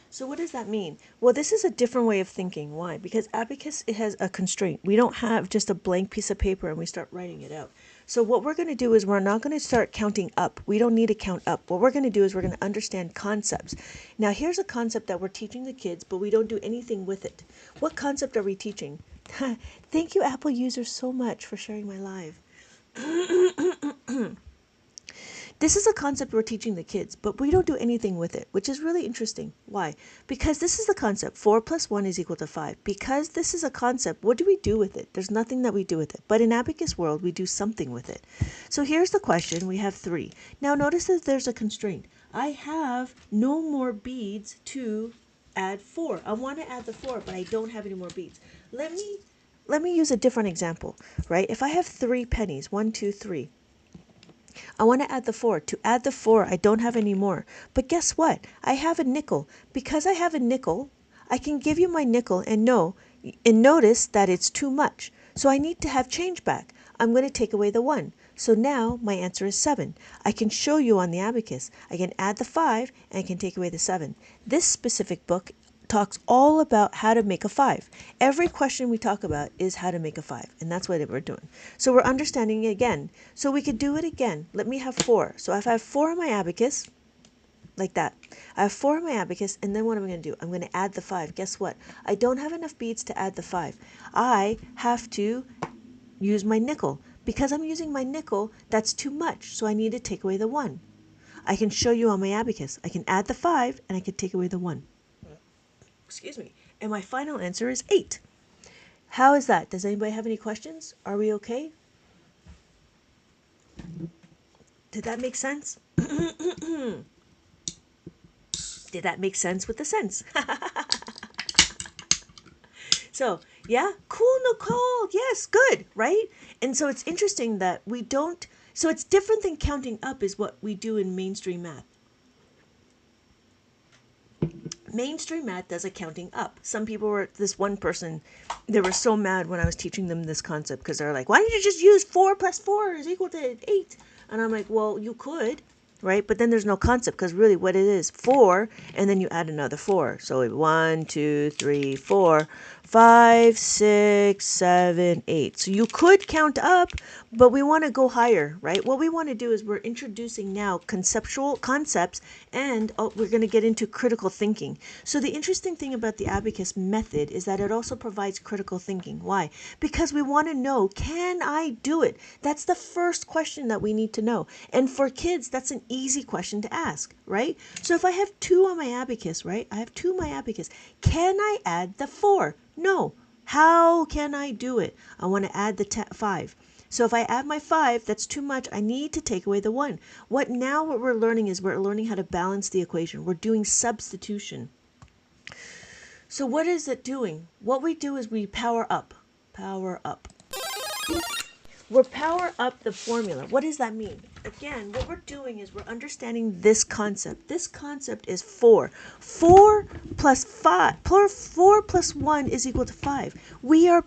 So what does that mean? Well, this is a different way of thinking. Why? Because abacus, it has a constraint. We don't have just a blank piece of paper and we start writing it out. So what we're going to do is we're not going to start counting up. We don't need to count up. What we're going to do is we're going to understand concepts. Now, here's a concept that we're teaching the kids, but we don't do anything with it. What concept are we teaching? Thank you, Apple users, so much for sharing my live. This is a concept we're teaching the kids, but we don't do anything with it, which is really interesting. Why? Because this is the concept. 4 plus 1 is equal to 5. Because this is a concept, what do we do with it? There's nothing that we do with it. But in Abacus world, we do something with it. So here's the question. We have 3. Now notice that there's a constraint. I have no more beads to add 4. I want to add the 4, but I don't have any more beads. Let me use a different example, right? If I have 3 pennies, 1, 2, 3. I want to add the 4. To add the 4, I don't have any more. But guess what? I have a nickel. Because I have a nickel, I can give you my nickel and notice that it's too much. So I need to have change back. I'm going to take away the 1. So now my answer is 7. I can show you on the abacus. I can add the 5 and I can take away the 7. This specific book talks all about how to make a 5. Every question we talk about is how to make a 5, and that's what we're doing. So we're understanding it again. So we could do it again. Let me have 4. So if I have 4 on my abacus, like that. I have 4 on my abacus, and then what am I going to do? I'm going to add the 5. Guess what? I don't have enough beads to add the 5. I have to use my nickel. Because I'm using my nickel, that's too much, so I need to take away the 1. I can show you on my abacus. I can add the 5, and I can take away the 1. Excuse me. And my final answer is 8. How is that? Does anybody have any questions? Are we okay? Did that make sense? Did that make sense with the sense? So, yeah, cool, Nicole. Yes, good, right? And so it's interesting that we don't, so it's different than counting up is what we do in mainstream math. Mainstream math does a counting up. Some people were, this one person, they were so mad when I was teaching them this concept because they're like, why don't you just use 4 plus 4 is equal to 8? And I'm like, well, you could, right? But then there's no concept because really what it is, 4, and then you add another 4. So 1, 2, 3, 4, 5, 6, 7, 8. So you could count up, but we want to go higher, right? What we want to do is we're introducing now conceptual concepts, and we're going to get into critical thinking. So the interesting thing about the abacus method is that it also provides critical thinking. Why? Because we want to know, can I do it? That's the first question that we need to know. And for kids, that's an easy question to ask, right? So if I have 2 on my abacus, right? I have 2 on my abacus. Can I add the 4? No. How can I do it? I want to add the 5. So if I add my 5, that's too much. I need to take away the 1. What we're learning is we're learning how to balance the equation. We're doing substitution. So what is it doing? What we do is we power up. Power up. We're power up the formula. What does that mean? Again, what we're doing is we're understanding this concept. This concept is 4. 4 plus 5, 4 plus 1 is equal to 5. We are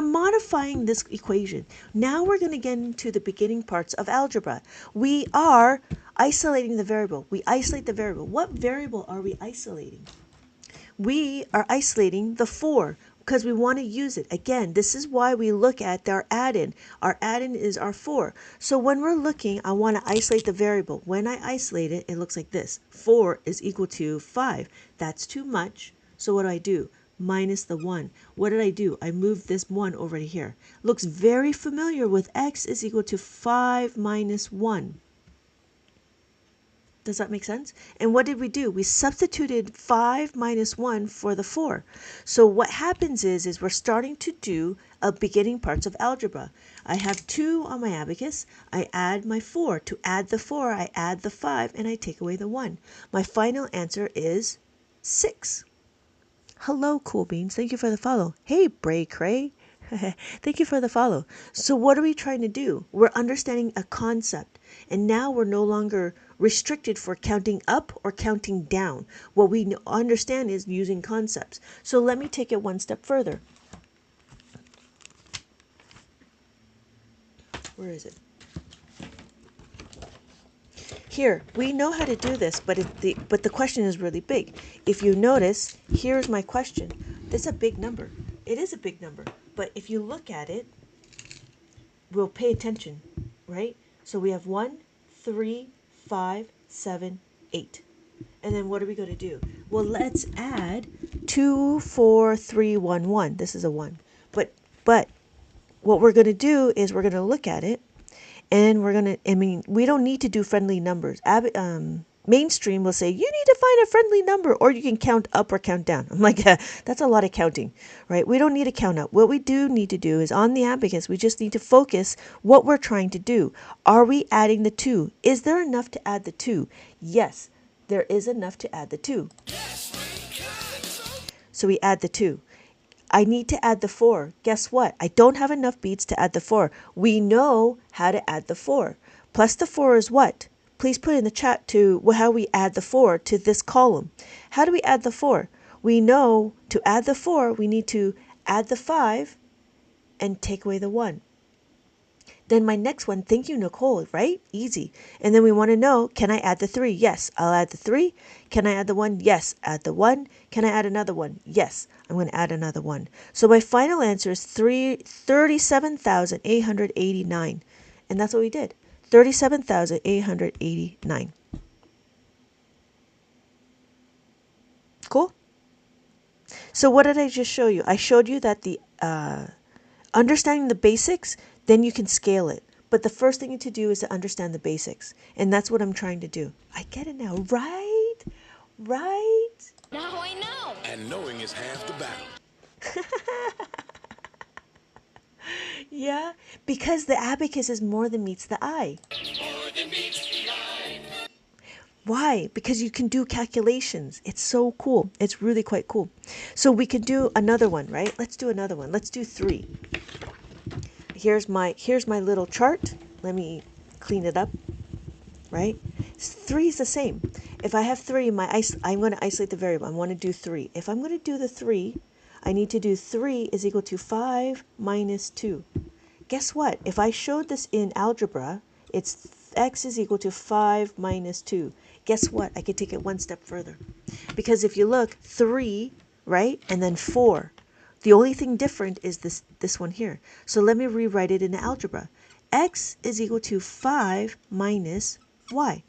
modifying this equation. Now we're going to get into the beginning parts of algebra. We are isolating the variable. We isolate the variable. What variable are we isolating? We are isolating the 4 because we want to use it. Again, this is why we look at our add-in. Our add-in is our 4. So when we're looking, I want to isolate the variable. When I isolate it, it looks like this. 4 is equal to 5. That's too much. So what do? Minus the 1. What did I do? I moved this 1 over to here. Looks very familiar with x is equal to 5 minus 1. Does that make sense? And what did we do? We substituted 5 minus 1 for the 4. So what happens is we're starting to do beginning parts of algebra. I have 2 on my abacus. I add my 4. To add the 4, I add the 5, and I take away the 1. My final answer is 6. Hello, Cool Beans. Thank you for the follow. Hey, Bray Cray. Thank you for the follow. So what are we trying to do? We're understanding a concept. And now we're no longer restricted for counting up or counting down. What we understand is using concepts. So let me take it one step further. Where is it? Here, we know how to do this, but the question is really big. If you notice, here's my question. This is a big number. It is a big number. But if you look at it, we'll pay attention, right? So we have 1, 3, 5, 7, 8. And then what are we going to do? Well, let's add 2, 4, 3, 1, 1. This is a 1. But what we're going to do is we're going to look at it, And we're going to, I mean, we don't need to do friendly numbers. Mainstream will say, you need to find a friendly number, or you can count up or count down. I'm like, that's a lot of counting, right? We don't need to count up. What we do need to do is on the abacus, we just need to focus what we're trying to do. Are we adding the 2? Is there enough to add the 2? Yes, there is enough to add the 2. So we add the 2. I need to add the 4. Guess what? I don't have enough beads to add the 4. We know how to add the 4. Plus the 4 is what? Please put in the chat to how we add the 4 to this column. How do we add the 4? We know to add the 4, we need to add the 5 and take away the 1. Then my next one, thank you, Nicole, right? Easy. And then we want to know, can I add the 3? Yes, I'll add the 3. Can I add the 1? Yes, add the 1. Can I add another 1? Yes, I'm going to add another 1. So my final answer is 37,889. And that's what we did. 37,889. Cool? So what did I just show you? I showed you that the understanding the basics, then you can scale it. But the first thing to do is to understand the basics. And that's what I'm trying to do. I get it now, right? Right? Now I know. And knowing is half the battle. Yeah, because the abacus is more than meets the eye. Why? Because you can do calculations. It's so cool. It's really quite cool. So we can do another one, right? Let's do another one. Let's do 3. Here's my little chart. Let me clean it up, right? 3 is the same. If I have 3, I'm going to isolate the variable. I want to do 3. If I'm going to do the 3, I need to do 3 is equal to 5 minus 2. Guess what? If I showed this in algebra, it's x is equal to 5 minus 2. Guess what? I could take it one step further. Because if you look, 3, right? And then 4. The only thing different is this one here. So let me rewrite it in algebra. X is equal to 5 minus y.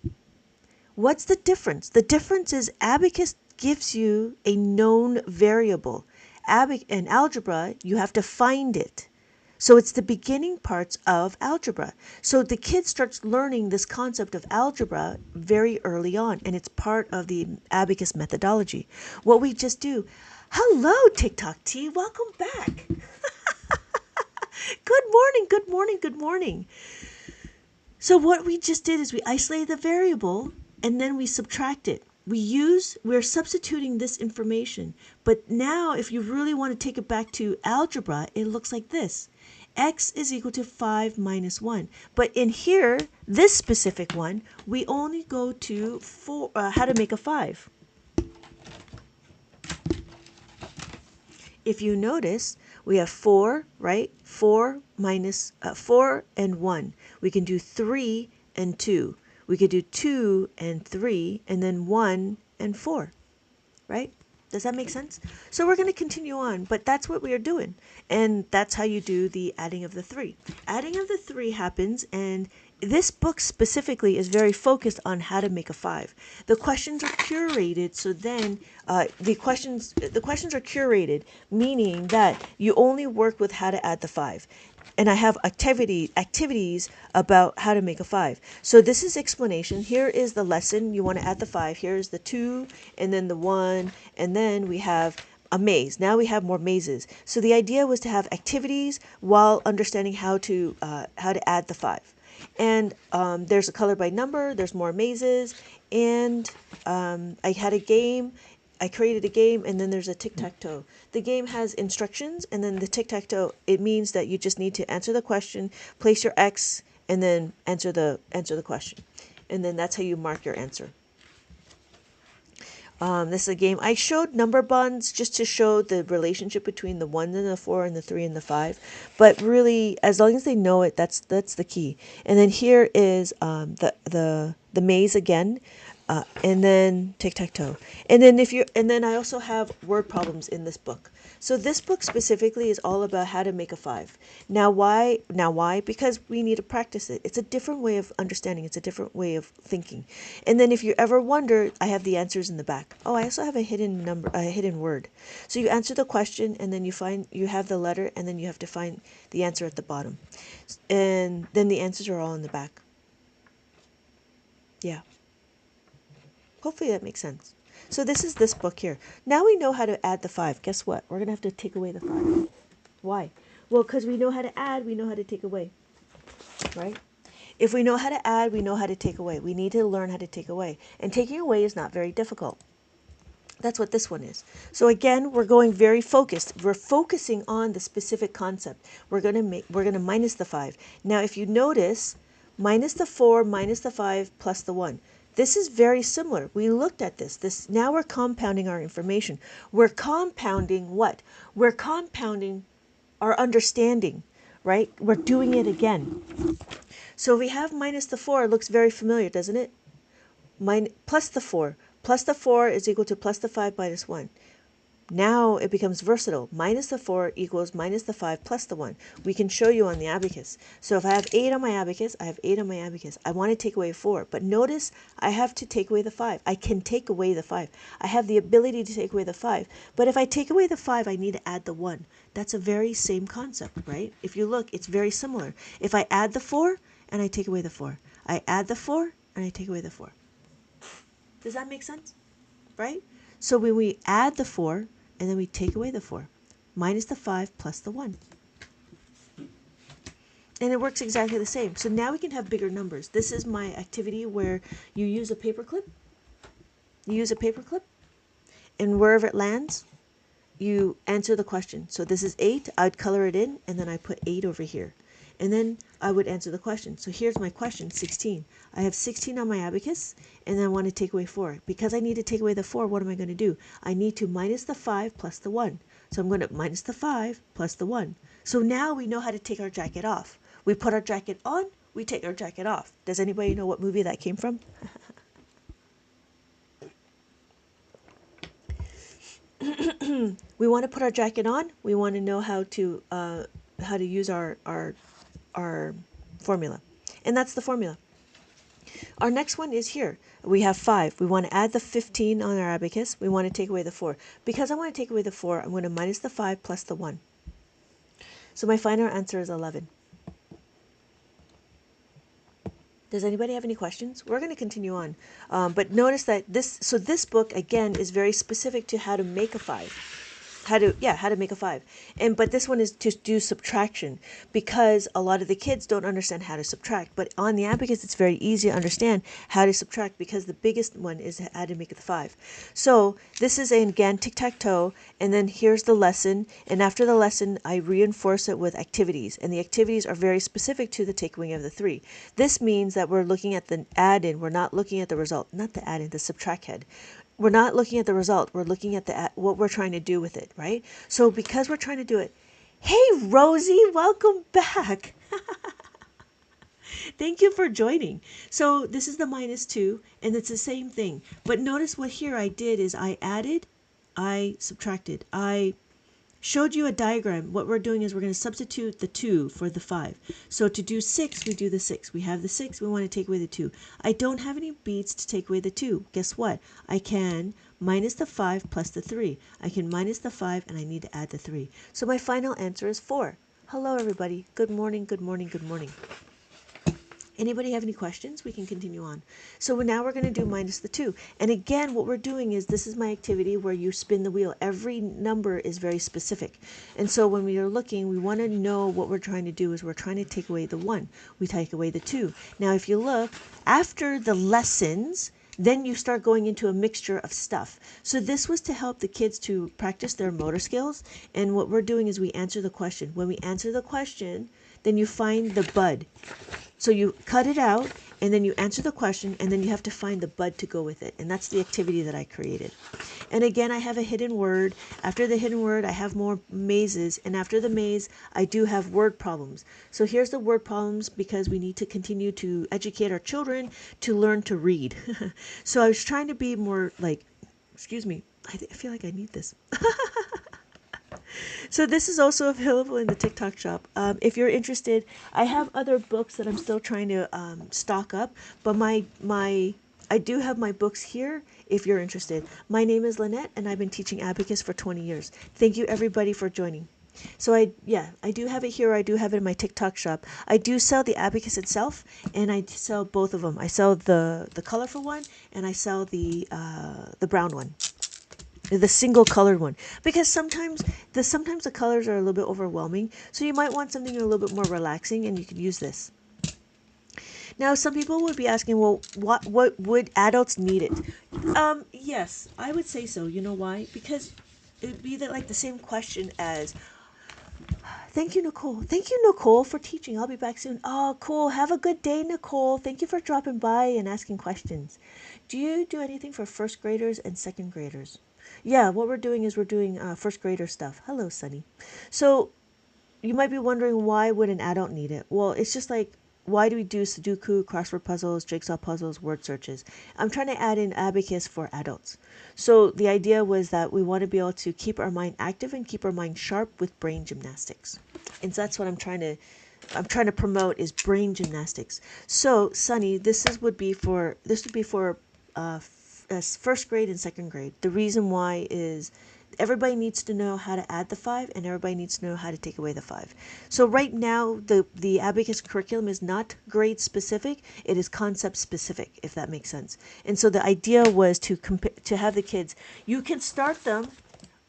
What's the difference? The difference is abacus gives you a known variable. In algebra, you have to find it. So it's the beginning parts of algebra. So the kid starts learning this concept of algebra very early on, and it's part of the abacus methodology. What we just do, hello TikTok T, welcome back. Good morning, good morning, good morning. So what we just did is we isolated the variable and then we subtract it. We're substituting this information. But now if you really want to take it back to algebra, it looks like this. X is equal to 5 minus 1. But in here, this specific one, we only go to how to make a 5. If you notice, we have 4, right? 4 minus 4 and 1. We can do 3 and 2. We could do 2 and 3, and then 1 and 4, right? Does that make sense? So we're going to continue on, but that's what we are doing. And that's how you do the adding of the 3. Adding of the 3 happens, and this book specifically is very focused on how to make a 5. The questions are curated, so then the questions are curated, meaning that you only work with how to add the 5. And I have activities about how to make a 5. So this is explanation. Here is the lesson. You want to add the 5. Here's the 2, and then the 1, and then we have a maze. Now we have more mazes. So the idea was to have activities while understanding how to add the 5. And there's a color by number. There's more mazes, and I had a game. I created a game, and then there's a tic-tac-toe. The game has instructions, and then the tic-tac-toe, it means that you just need to answer the question, place your X, and then answer the question. And then that's how you mark your answer. This is a game. I showed number bonds just to show the relationship between the 1 and the 4 and the 3 and the 5. But really, as long as they know it, that's the key. And then here is the maze again. and then tic-tac-toe. And then I also have word problems in this book. So this book specifically is all about how to make a 5. Now why? Because we need to practice it. It's a different way of understanding. It's a different way of thinking. And then if you ever wonder, I have the answers in the back. Oh, I also have a hidden word. So you answer the question, and then you have the letter, and then you have to find the answer at the bottom. And then the answers are all in the back. Yeah. Hopefully that makes sense. So this is this book here. Now we know how to add the 5. Guess what? We're going to have to take away the 5. Why? Well, because we know how to add, we know how to take away. Right? If we know how to add, we know how to take away. We need to learn how to take away. And taking away is not very difficult. That's what this one is. So again, we're going very focused. We're focusing on the specific concept. We're going to minus the 5. Now, if you notice, minus the 4, minus the 5, plus the 1. This is very similar. We looked at this. Now we're compounding our information. We're compounding what? We're compounding our understanding, right? We're doing it again. So we have minus the 4. It looks very familiar, doesn't it? Plus the 4. Plus the 4 is equal to plus the 5 minus 1. Now it becomes versatile. Minus the 4 equals minus the 5 plus the 1. We can show you on the abacus. So if I have 8 on my abacus, I have 8 on my abacus. I want to take away 4. But notice I have to take away the 5. I can take away the 5. I have the ability to take away the 5. But if I take away the 5, I need to add the 1. That's a very same concept, right? If you look, it's very similar. If I add the 4 and I take away the 4. I add the 4 and I take away the 4. Does that make sense? Right? So when we add the 4 and then we take away the 4, minus the 5 plus the 1. And it works exactly the same. So now we can have bigger numbers. This is my activity where you use a paper clip. You use a paper clip, and wherever it lands, you answer the question. So this is 8. I'd color it in, and then I put 8 over here. And then I would answer the question. So here's my question, 16. I have 16 on my abacus, and then I want to take away 4. Because I need to take away the 4, what am I going to do? I need to minus the 5 plus the 1. So I'm going to minus the 5 plus the 1. So now we know how to take our jacket off. We put our jacket on, we take our jacket off. Does anybody know what movie that came from? We want to put our jacket on. We want to know how to use our formula, and that's the formula. Our next one is here. We have 5. We want to add the 15 on our abacus. We want to take away the 4. Because I want to take away the 4, I'm going to minus the 5 plus the 1. So my final answer is 11. Does anybody have any questions? We're going to continue on. But notice that this book, again, is very specific to how to make a 5. How to make a 5. But this one is to do subtraction, because a lot of the kids don't understand how to subtract. But on the abacus, it's very easy to understand how to subtract, because the biggest one is how to make the 5. So this is, again, tic-tac-toe, and then here's the lesson. And after the lesson, I reinforce it with activities. And the activities are very specific to the takeaway of the 3. This means that we're looking at the add-in. We're not looking at the result. Not the add-in, the subtract head. We're not looking at the result. We're looking at what we're trying to do with it, right? So because we're trying to do it, hey, Rosie, welcome back. Thank you for joining. So this is the minus 2, and it's the same thing. But notice what here I did is I added, I subtracted, I showed you a diagram. What we're doing is we're going to substitute the 2 for the 5. So to do 6, we do the 6. We have the 6. We want to take away the 2. I don't have any beads to take away the 2. Guess what? I can minus the 5 plus the 3. I can minus the 5, and I need to add the 3. So my final answer is 4. Hello, everybody. Good morning, good morning, good morning. Anybody have any questions? We can continue on. So now we're going to do minus the 2. And again, what we're doing is, this is my activity where you spin the wheel. Every number is very specific. And so when we are looking, we want to know what we're trying to do is we're trying to take away the 1. We take away the 2. Now, if you look, after the lessons, then you start going into a mixture of stuff. So this was to help the kids to practice their motor skills. And what we're doing is we answer the question. When we answer the question, then you find the bud. So you cut it out, and then you answer the question, and then you have to find the bud to go with it. And that's the activity that I created. And again, I have a hidden word. After the hidden word, I have more mazes. And after the maze, I do have word problems. So here's the word problems because we need to continue to educate our children to learn to read. So I was trying to be more like, excuse me, I feel like I need this. So this is also available in the TikTok shop. If you're interested, I have other books that I'm still trying to stock up, but I do have my books here if you're interested. My name is Lynette, and I've been teaching Abacus for 20 years. Thank you everybody for joining. So I do have it here. I do have it in my TikTok shop. I do sell the Abacus itself, and I sell both of them. I sell the colorful one, and I sell the brown one, the single colored one, because sometimes the colors are a little bit overwhelming, so you might want something a little bit more relaxing, and you could use this. Now some people would be asking, well, what would adults need it? Yes, I would say so. You know why? Because it would be like the same question as, thank you, Nicole. Thank you, Nicole, for teaching. I'll be back soon. Oh, cool. Have a good day, Nicole. Thank you for dropping by and asking questions. Do you do anything for first graders and second graders? Yeah, what we're doing is we're doing first grader stuff. Hello, Sunny. So you might be wondering, why would an adult need it? Well, it's just like, why do we do Sudoku, crossword puzzles, jigsaw puzzles, word searches? I'm trying to add in Abacus for adults. So the idea was that we want to be able to keep our mind active and keep our mind sharp with brain gymnastics. And so that's what I'm trying to promote, is brain gymnastics. So Sunny, this would be for first grade and second grade. The reason why is everybody needs to know how to add the 5, and everybody needs to know how to take away the 5. So right now, the Abacus curriculum is not grade specific, it is concept specific, if that makes sense. And so the idea was to have the kids, you can start them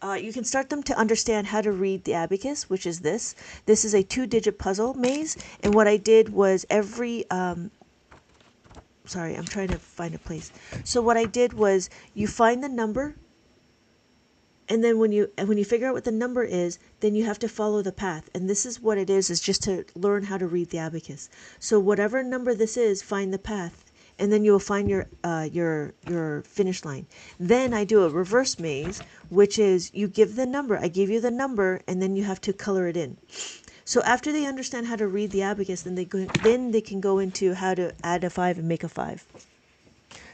to understand how to read the Abacus, which is this. This is a 2-digit puzzle maze, and what I did was sorry, I'm trying to find a place. So what I did was, you find the number, and then when you figure out what the number is, then you have to follow the path. And this is what it is just to learn how to read the Abacus. So whatever number this is, find the path, and then you will find your finish line. Then I do a reverse maze, which is you give the number. I give you the number, and then you have to color it in. So after they understand how to read the Abacus, then they can go into how to add a 5 and make a 5.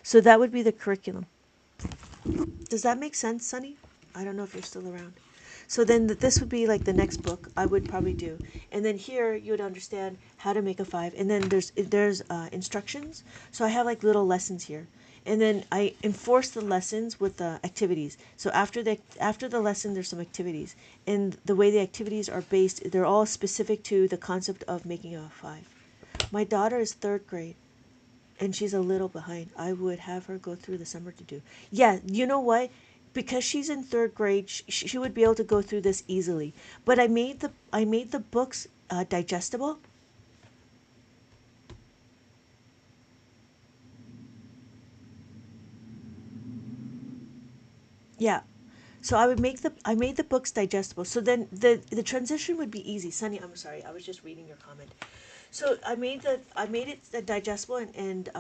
So that would be the curriculum. Does that make sense, Sunny? I don't know if you're still around. So then this would be like the next book I would probably do. And then here you would understand how to make a 5. And then there's instructions. So I have like little lessons here. And then I enforce the lessons with the activities. So after the lesson, there's some activities. And the way the activities are based, they're all specific to the concept of making a 5. My daughter is 3rd grade, and she's a little behind. I would have her go through the summer to do. Yeah, you know what? Because she's in 3rd grade, she would be able to go through this easily. But I made the books digestible. Yeah. So I made the books digestible. So then the transition would be easy. Sunny, I'm sorry, I was just reading your comment. So I made it digestible and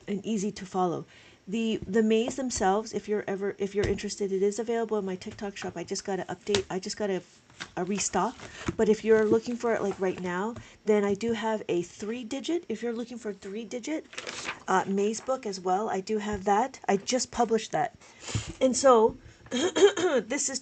easy to follow. The maze themselves, if you're interested, it is available in my TikTok shop. I just got to update. I just got to restock. But if you're looking for it like right now, then I do have a 3-digit. If you're looking for a 3-digit maze book as well, I do have that. I just published that, and so this is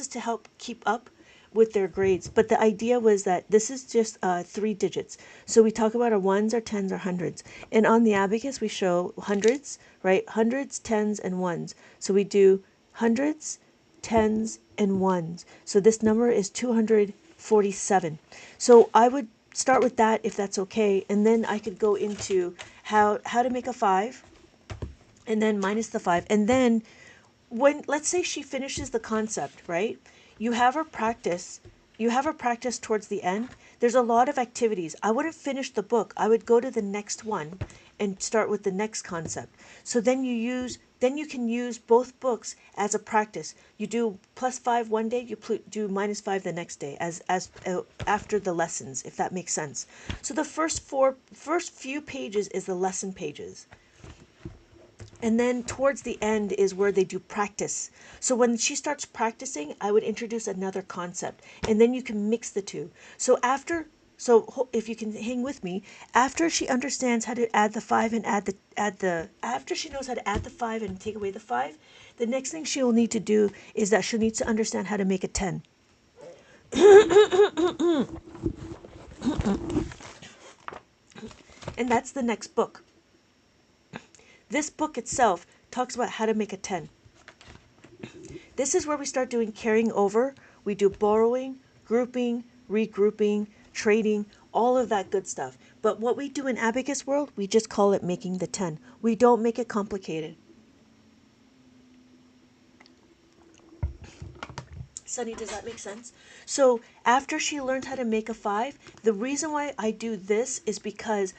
to help keep up with their grades. But the idea was that this is just 3 digits. So we talk about our ones, our tens, our hundreds. And on the Abacus, we show hundreds, right? Hundreds, tens, and ones. So we do hundreds, tens, and ones. So this number is 247. So I would start with that if that's okay. And then I could go into how to make a 5, and then minus the 5. And then when, let's say she finishes the concept, right? You have her practice. Towards the end. There's a lot of activities. I wouldn't finish the book. I would go to the next one and start with the next concept. So then you can use both books as a practice. You do +5 one day, you do -5 the next day as after the lessons, if that makes sense. So the first few pages is the lesson pages. And then towards the end is where they do practice. So when she starts practicing, I would introduce another concept, and then you can mix the two. So if you can hang with me, after she understands how to add the 5 and after she knows how to add the 5 and take away the 5, the next thing she will need to do is that she'll need to understand how to make a 10. And that's the next book. This book itself talks about how to make a 10. This is where we start doing carrying over. We do borrowing, grouping, regrouping, trading, all of that good stuff. But what we do in Abacus world, we just call it making the 10. We don't make it complicated. Sunny, does that make sense? So after she learned how to make a 5, the reason why I do this is because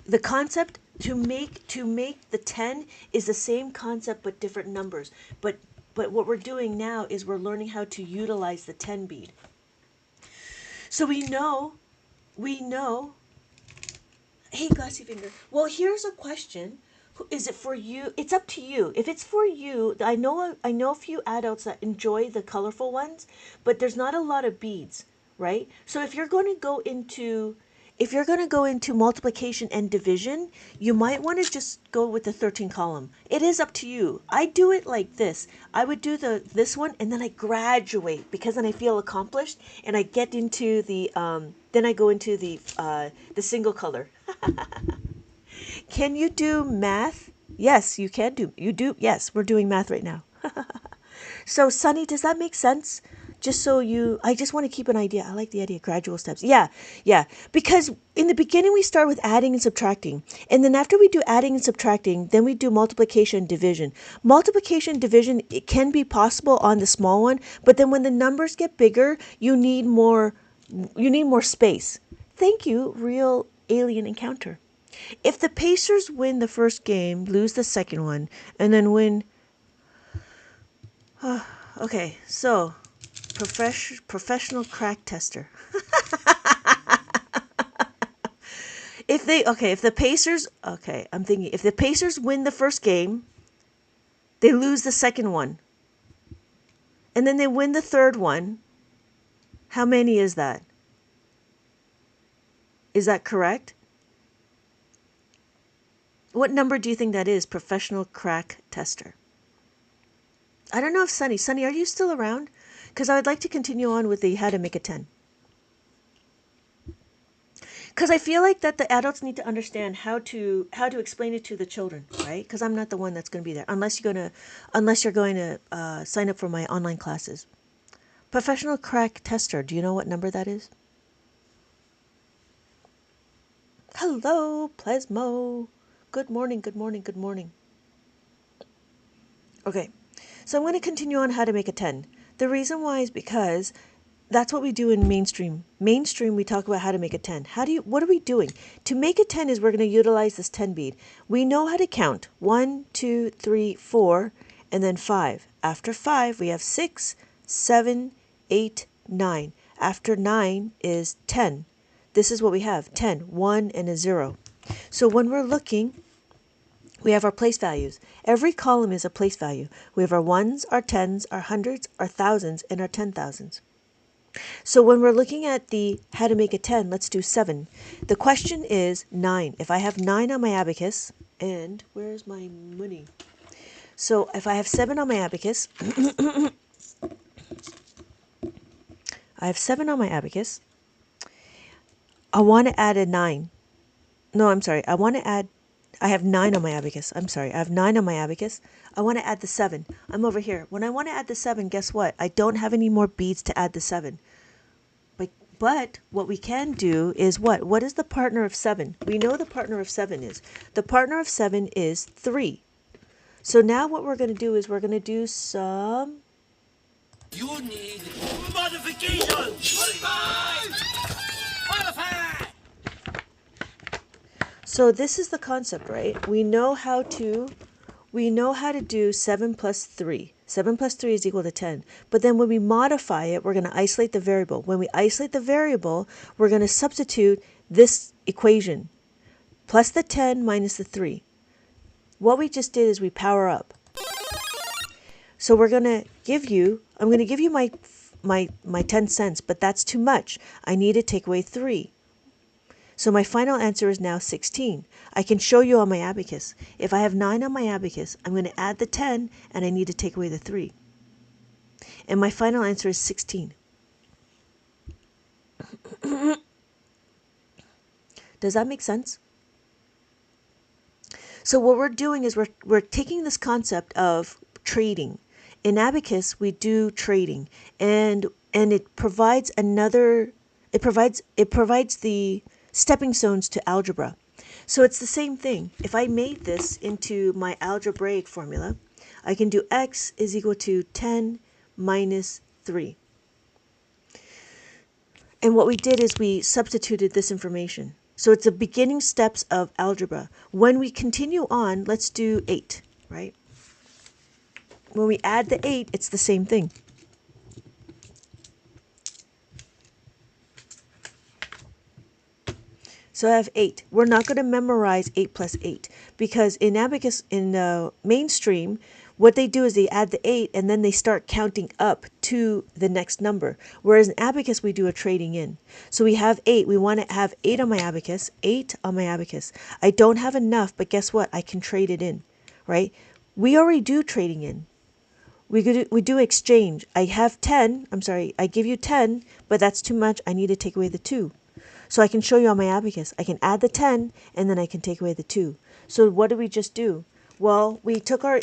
the concept to make the 10 is the same concept but different numbers. But what we're doing now is we're learning how to utilize the 10 bead. So we know, hey, Glassy Finger, well, here's a question. Is it for you? It's up to you. If it's for you, I know a few adults that enjoy the colorful ones, but there's not a lot of beads, right? So if you're going to go into multiplication and division, you might want to just go with the 13 column. It is up to you. I do it like this. I would do this one and then I graduate because then I feel accomplished and I get into the then I go into the single color. Can you do math? Yes, you can do. You do. Yes, we're doing math right now. So, Sunny, does that make sense? I just want to keep an idea. I like the idea of gradual steps. Yeah. Because in the beginning, we start with adding and subtracting. And then after we do adding and subtracting, then we do multiplication and division. Multiplication and division, it can be possible on the small one. But then when the numbers get bigger, you need more space. Thank you, Real Alien Encounter. If the Pacers win the first game, lose the second one, and then win... okay, so... professional crack tester. If the Pacers... Okay, I'm thinking, if the Pacers win the first game, they lose the second one. And then they win the third one. How many is that? Is that correct? What number do you think that is, professional crack tester? I don't know if Sunny, are you still around? Because I would like to continue on with the how to make a 10. Because I feel like that the adults need to understand how to explain it to the children, right? Because I'm not the one that's going to be there unless you're going to sign up for my online classes. Professional crack tester. Do you know what number that is? Hello, Plesmo. Good morning, good morning, good morning. Okay, so I'm going to continue on how to make a 10. The reason why is because that's what we do in mainstream. Mainstream, we talk about how to make a 10. What are we doing? To make a 10 is we're going to utilize this 10 bead. We know how to count. 1, 2, 3, 4, and then 5. After 5, we have 6, 7, 8, 9. After 9 is 10. This is what we have, 10, 1, and a 0. So when we're looking, we have our place values. Every column is a place value. We have our ones, our tens, our hundreds, our thousands, and our 10,000s. So when we're looking at the how to make a 10, let's do 7. The question is 9. If I have 9 on my abacus, and where's my money? So if I have 7 on my abacus, I have 7 on my abacus. I want to add a 9. No, I'm sorry. I have 9 on my abacus. I'm sorry. I have 9 on my abacus. I want to add the 7. I'm over here. When I want to add the 7, guess what? I don't have any more beads to add the 7. But what we can do is what? What is the partner of 7? We know the partner of 7 is. The partner of 7 is 3. So now what we're going to do is we're going to do some... You need modification! Modify! So this is the concept, right? We know how to do 7 plus 3. 7 plus 3 is equal to 10. But then when we modify it, we're going to isolate the variable. When we isolate the variable, we're going to substitute this equation. Plus the 10 minus the 3. what we just did is we power up. So I'm going to give you my 10 cents, but that's too much. I need to take away 3. So my final answer is now 16. I can show you on my abacus. If I have 9 on my abacus, I'm going to add the 10 and I need to take away the 3. And my final answer is 16. Does that make sense? So what we're doing is we're taking this concept of trading. In Abacus, we do trading, and it provides the stepping stones to algebra. So it's the same thing. If I made this into my algebraic formula, I can do x is equal to 10 minus 3. And what we did is we substituted this information. So it's the beginning steps of algebra. When we continue on, let's do 8, right? When we add the 8, it's the same thing. So I have 8. We're not going to memorize 8 plus 8 because in Abacus, in mainstream, what they do is they add the 8 and then they start counting up to the next number. Whereas in Abacus, we do a trading in. So we have 8. We want to have 8 on my abacus, 8 on my abacus. I don't have enough, but guess what? I can trade it in, right? We already do trading in. We do exchange. I have 10. I'm sorry. I give you 10, but that's too much. I need to take away the 2. So I can show you on my abacus. I can add the 10 and then I can take away the 2. So what did we just do? Well, we took our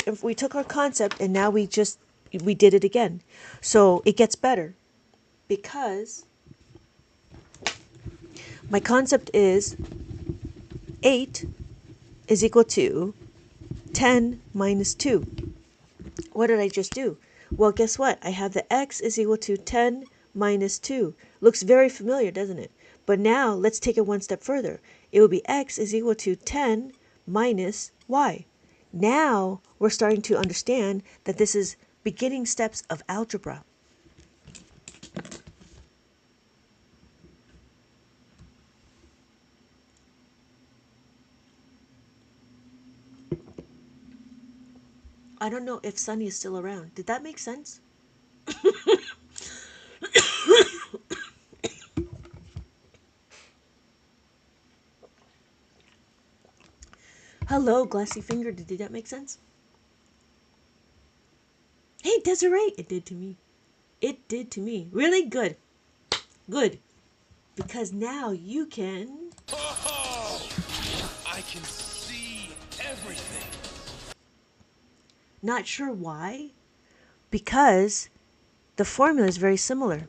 concept and now we did it again. So it gets better because my concept is 8 is equal to 10 minus 2. What did I just do? Well, guess what? I have the x is equal to 10 minus 2. Looks very familiar, doesn't it? But now let's take it one step further. It will be x is equal to 10 minus y. Now we're starting to understand that this is beginning steps of algebra. I don't know if Sunny is still around. Did that make sense? Hello, Glassy Finger. Did that make sense? Hey, Desiree. It did to me. It did to me. Really good. Good. Because now you can... Oh, I can see everything. Not sure why? Because the formula is very similar.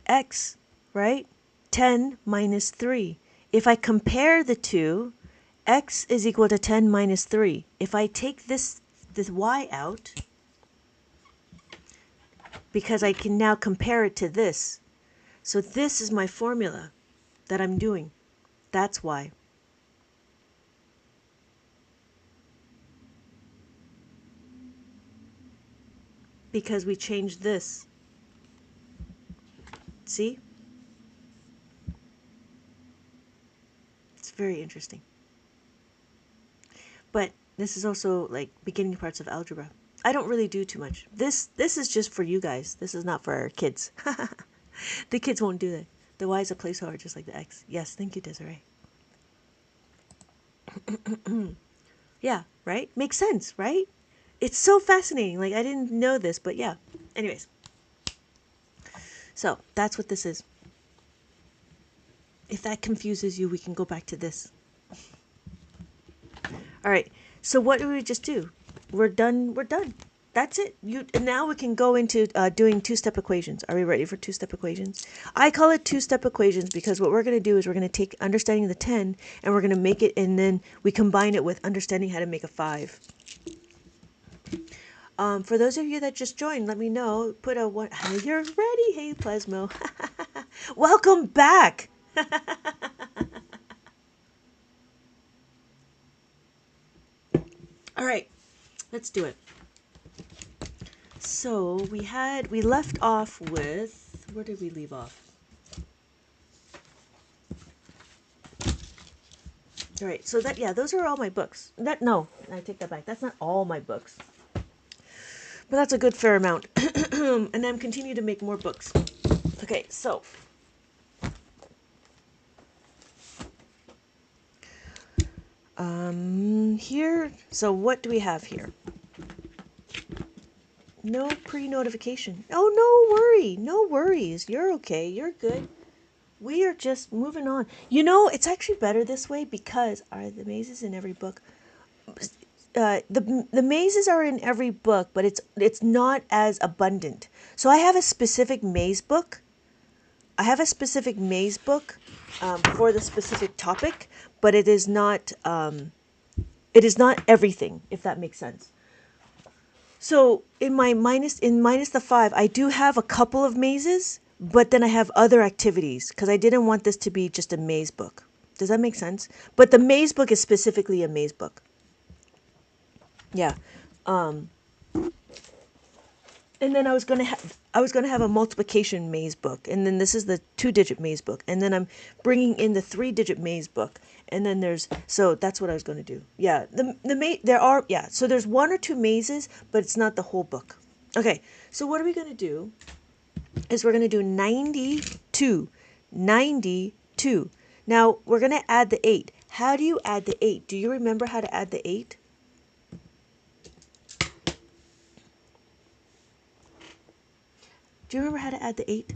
X, right? 10 minus 3. If I compare the two, x is equal to 10 minus 3. If I take this y out, because I can now compare it to this. So this is my formula that I'm doing. That's why. Because we changed this. See? It's very interesting. But this is also like beginning parts of algebra. I don't really do too much. This is just for you guys. This is not for our kids. The kids won't do that. The y is a placeholder just like the x. Yes, thank you, Desiree. Yeah, right? Makes sense, right? It's so fascinating. Like, I didn't know this, but yeah. Anyways. So, that's what this is. If that confuses you, we can go back to this. All right. So, what did we just do? We're done. We're done. That's it. Now we can go into doing two-step equations. Are we ready for two-step equations? I call it two-step equations because what we're going to do is we're going to take understanding the 10 and we're going to make it, and then we combine it with understanding how to make a 5. For those of you that just joined, let me know. Put a 1. You're ready. Hey, Plasmo. Welcome back. All right. Let's do it. So we left off with, where did we leave off? All right, so that, yeah, those are all my books. No, I take that back. That's not all my books, but that's a good fair amount. And I'm continue to make more books. Okay, so here, so what do we have here? No pre-notification. Oh, no worry, no worries. You're okay. You're good. We are just moving on. You know, it's actually better this way because are the mazes in every book? The mazes are in every book, but it's not as abundant. So I have a specific maze book. I have a specific maze book for the specific topic, but it is not everything, if that makes sense. So in my minus the 5, I do have a couple of mazes, but then I have other activities because I didn't want this to be just a maze book. Does that make sense? But the maze book is specifically a maze book. Yeah. And then I was gonna have a multiplication maze book, and then this is the 2-digit maze book, and then I'm bringing in the 3-digit maze book, and then so that's what I was gonna do. Yeah, so there's 1 or 2 mazes, but it's not the whole book. Okay, so what are we gonna do? Is we're gonna do 92, 92. Now we're gonna add the 8. How do you add the 8? Do you remember how to add the 8? Do you remember how to add the 8?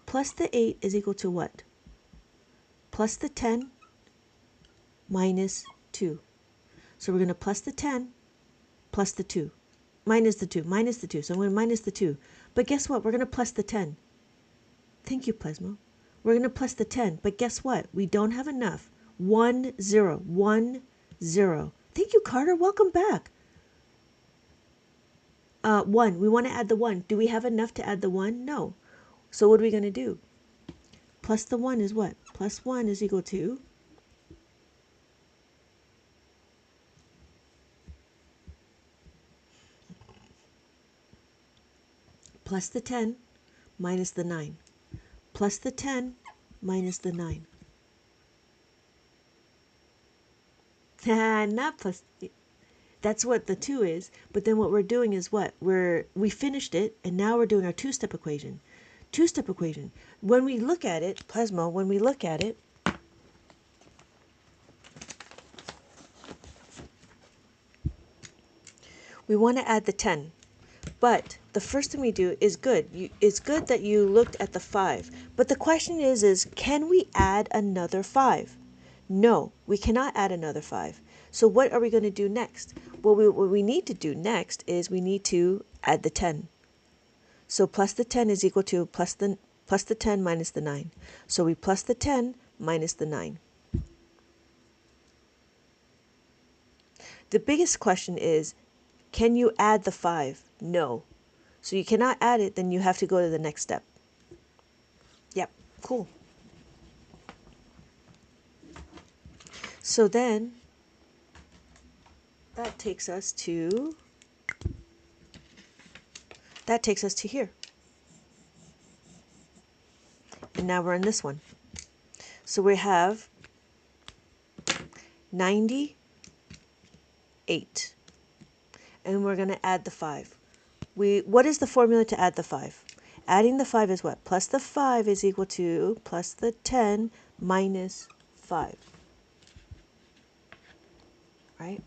Plus the 8 is equal to what? Plus the 10 minus 2. So we're going to plus the 10 plus the 2. Minus the 2, minus the 2. So I'm going to minus the 2. But guess what? We're going to plus the 10. Thank you, Plasmo. We're going to plus the 10. But guess what? We don't have enough. 1, 0. 1, 0. Thank you, Carter. Welcome back. 1. We want to add the 1. Do we have enough to add the 1? No. So what are we going to do? Plus the 1 is what? Plus 1 is equal to plus the 10 minus the 9. Plus the 10 minus the 9. Not plus. That's what the 2 is. But then what we're doing is what? We finished it, and now we're doing our 2-step equation. 2-step equation. When we look at it, Plasmo, when we look at it, we want to add the 10. But the first thing we do is good. It's good that you looked at the 5. But the question is can we add another 5? No, we cannot add another 5. So what are we going to do next? Well, what we need to do next is we need to add the 10. So plus the 10 is equal to plus the 10 minus the 9. So we plus the 10 minus the 9. The biggest question is, can you add the 5? No. So you cannot add it, then you have to go to the next step. Yep, cool. So then that takes us to here. And now we're in this one. So we have 98. And we're going to add the 5. What is the formula to add the 5? Adding the 5 is what? Plus the 5 is equal to plus the 10 minus 5. Right?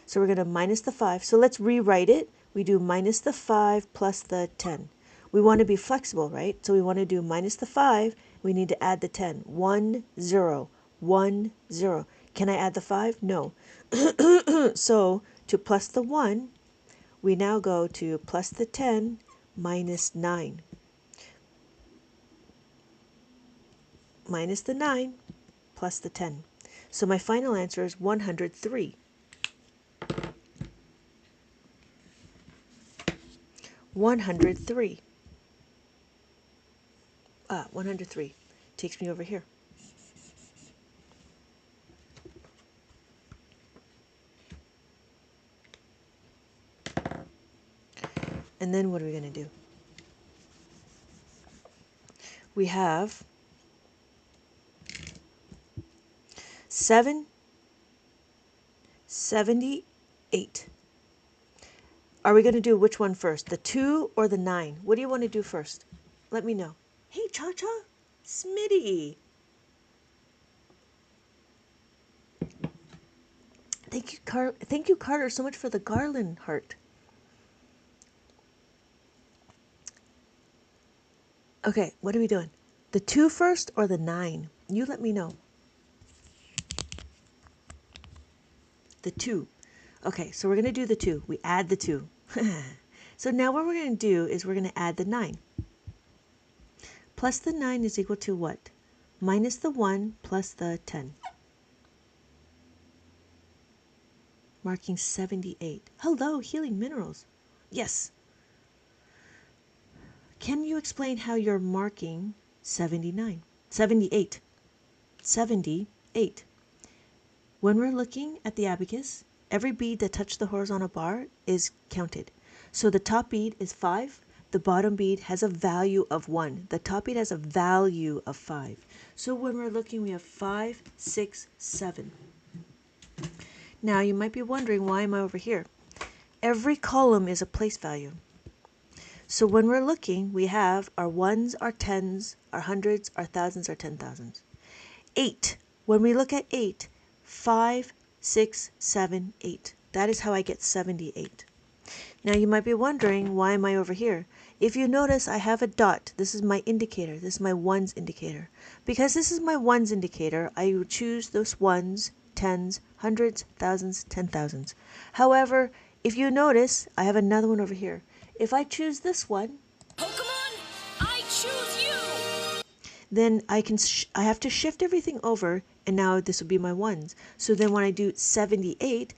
So we're going to minus the 5. So let's rewrite it. We do minus the 5 plus the 10. We want to be flexible, right? So we want to do minus the 5. We need to add the 10. 1, 0. 1, 0. Can I add the 5? No. So to plus the 1, we now go to plus the 10 minus 9. Minus the 9 plus the 10. So my final answer is 103. 103. 103 takes me over here. And then what are we going to do? We have 78. Are we going to do which one first, the 2 or the 9? What do you want to do first? Let me know. Hey, Cha-Cha, Smitty. Thank you, Carter, so much for the garland heart. Okay, what are we doing? The 2 first or the 9? You let me know. The 2. Okay, so we're going to do the 2. We add the 2. So now what we're going to do is we're going to add the 9. Plus the 9 is equal to what? Minus the 1 plus the 10. Marking 78. Hello, Healing Minerals. Yes. Can you explain how you're marking 78? 78. When we're looking at the abacus, every bead that touched the horizontal bar is counted. So the top bead is 5. The bottom bead has a value of 1. The top bead has a value of 5. So when we're looking, we have 5, 6, 7. Now you might be wondering, why am I over here? Every column is a place value. So when we're looking, we have our ones, our tens, our hundreds, our thousands, our 10,000s. 8. When we look at 8, 5, 6, 7, 8. That is how I get 78. Now you might be wondering, why am I over here? If you notice, I have a dot. This is my indicator. This is my ones indicator. Because this is my ones indicator, I would choose those ones, tens, hundreds, thousands, 10,000s. However, if you notice, I have another one over here. If I choose this one, Pokemon, I choose you! then I have to shift everything over, and now this would be my ones. So then when I do 78,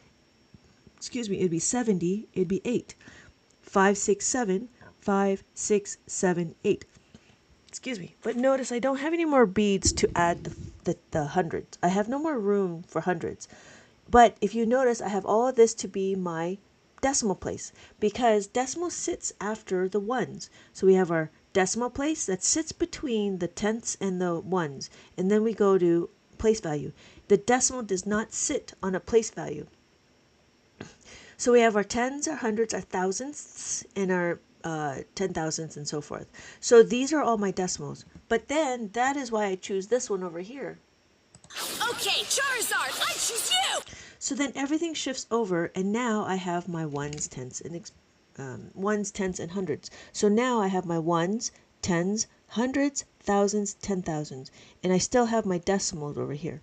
it'd be 70, it'd be 8. 5, 6, 7, 5, 6, 7, 8. But notice I don't have any more beads to add the hundreds. I have no more room for hundreds. But if you notice, I have all of this to be my decimal place, because decimal sits after the ones. So we have our decimal place that sits between the tenths and the ones, and then we go to place value. The decimal does not sit on a place value. So we have our tens, our hundreds, our thousands, and our 10,000s and so forth. So these are all my decimals. But then that is why I choose this one over here. Okay, Charizard, I choose you! So then everything shifts over, and now I have my ones, tens, and hundreds. So now I have my ones, tens, hundreds, thousands, 10,000s, and I still have my decimals over here.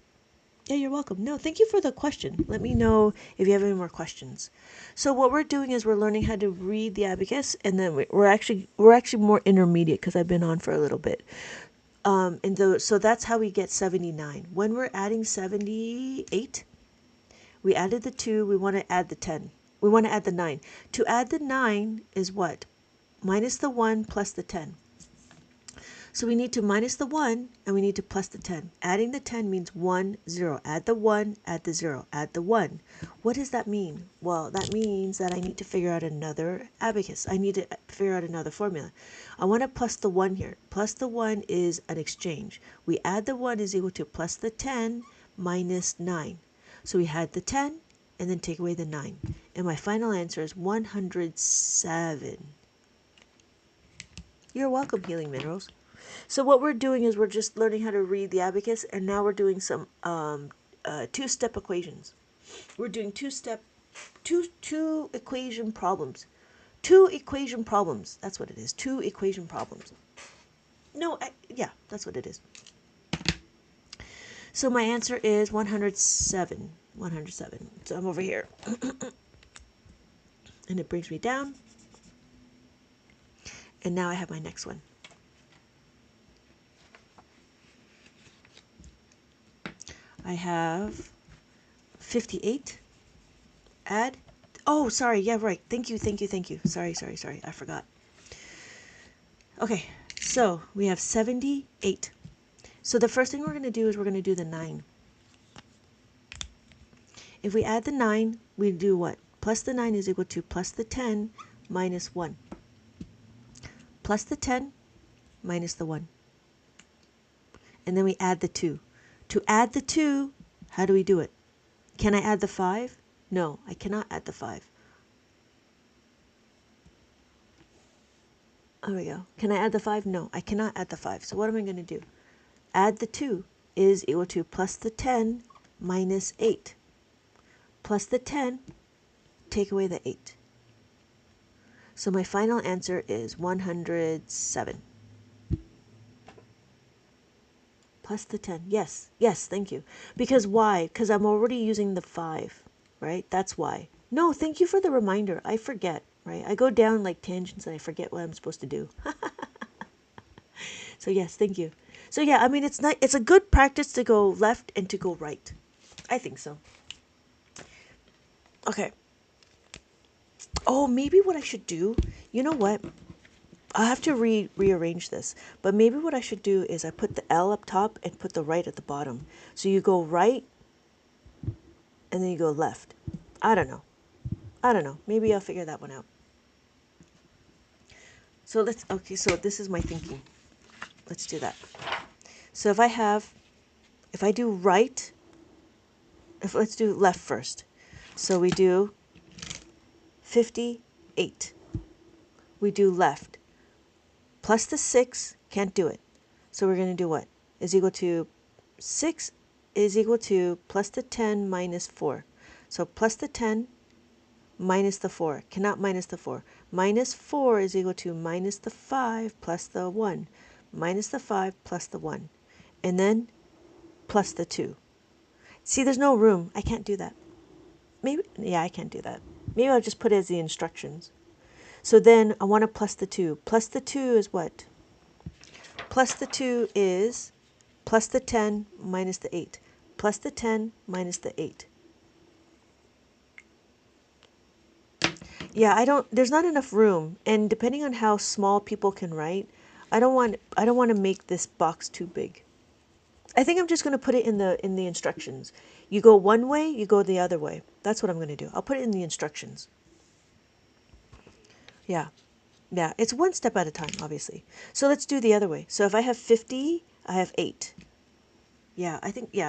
Yeah, you're welcome. No, thank you for the question. Let me know if you have any more questions. So what we're doing is we're learning how to read the abacus, and then we're actually more intermediate because I've been on for a little bit. So that's how we get 79. When we're adding 78, we added the 2, we want to add the 10. We want to add the 9. To add the 9 is what? Minus the 1 plus the 10. So we need to minus the 1 and we need to plus the 10. Adding the 10 means 1, 0. Add the 1, add the 0, add the 1. What does that mean? Well, that means that I need to figure out another abacus. I need to figure out another formula. I want to plus the 1 here. Plus the 1 is an exchange. We add the 1 is equal to plus the 10 minus 9. So we had the 10 and then take away the 9. And my final answer is 107. You're welcome, Healing Minerals. So what we're doing is we're just learning how to read the abacus, and now we're doing some two-step equations. We're doing two equation problems. 2 equation problems. That's what it is. 2 equation problems. Yeah, that's what it is. So my answer is 107. 107. So I'm over here. And it brings me down. And now I have my next one. I have 58. Add. Oh, sorry. Yeah, right. Thank you. Sorry. I forgot. Okay, so we have 78. So the first thing we're going to do is we're going to do the 9. If we add the 9, we do what? Plus the 9 is equal to plus the 10 minus 1. Plus the 10 minus the 1. And then we add the 2. To add the 2, How do we do it? Can I add the 5? No, I cannot add the 5. There we go. Can I add the 5? No, I cannot add the 5. So what am I going to do? Add the 2 is equal to plus the 10 minus 8. Plus the 10, take away the 8. So my final answer is 107. Plus the 10. Yes, yes, thank you. Because why? Because I'm already using the 5, right? That's why. No, thank you for the reminder. I forget, right? I go down like tangents and I forget what I'm supposed to do. So yes, thank you. So yeah, I mean, it's a good practice to go left and to go right. I think so. Okay. Oh, maybe what I should do, you know what? I'll have to rearrange this. But maybe what I should do is I put the L up top and put the right at the bottom. So you go right and then you go left. I don't know. I don't know. Maybe I'll figure that one out. So okay, so this is my thinking. Let's do that. So if I do right, let's do left first. So we do 58. We do left. Plus the 6, can't do it. So we're going to do what? Is equal to 6 is equal to plus the 10 minus 4. So plus the 10 minus the 4. Cannot minus the 4. Minus 4 is equal to minus the 5 plus the 1. Minus the 5 plus the 1. And then plus the 2. See, there's no room. I can't do that. Maybe, yeah, I can't do that. Maybe I'll just put it as the instructions. So then I want to plus the 2. Plus the 2 is what? Plus the 2 is plus the 10 minus the 8. Plus the 10 minus the 8. Yeah, there's not enough room, and depending on how small people can write, I don't want to make this box too big. I think I'm just going to put it in the instructions. You go one way, you go the other way. That's what I'm going to do. I'll put it in the instructions. Yeah. Yeah, it's one step at a time, obviously. So let's do the other way. So if I have 50, I have 8. Yeah,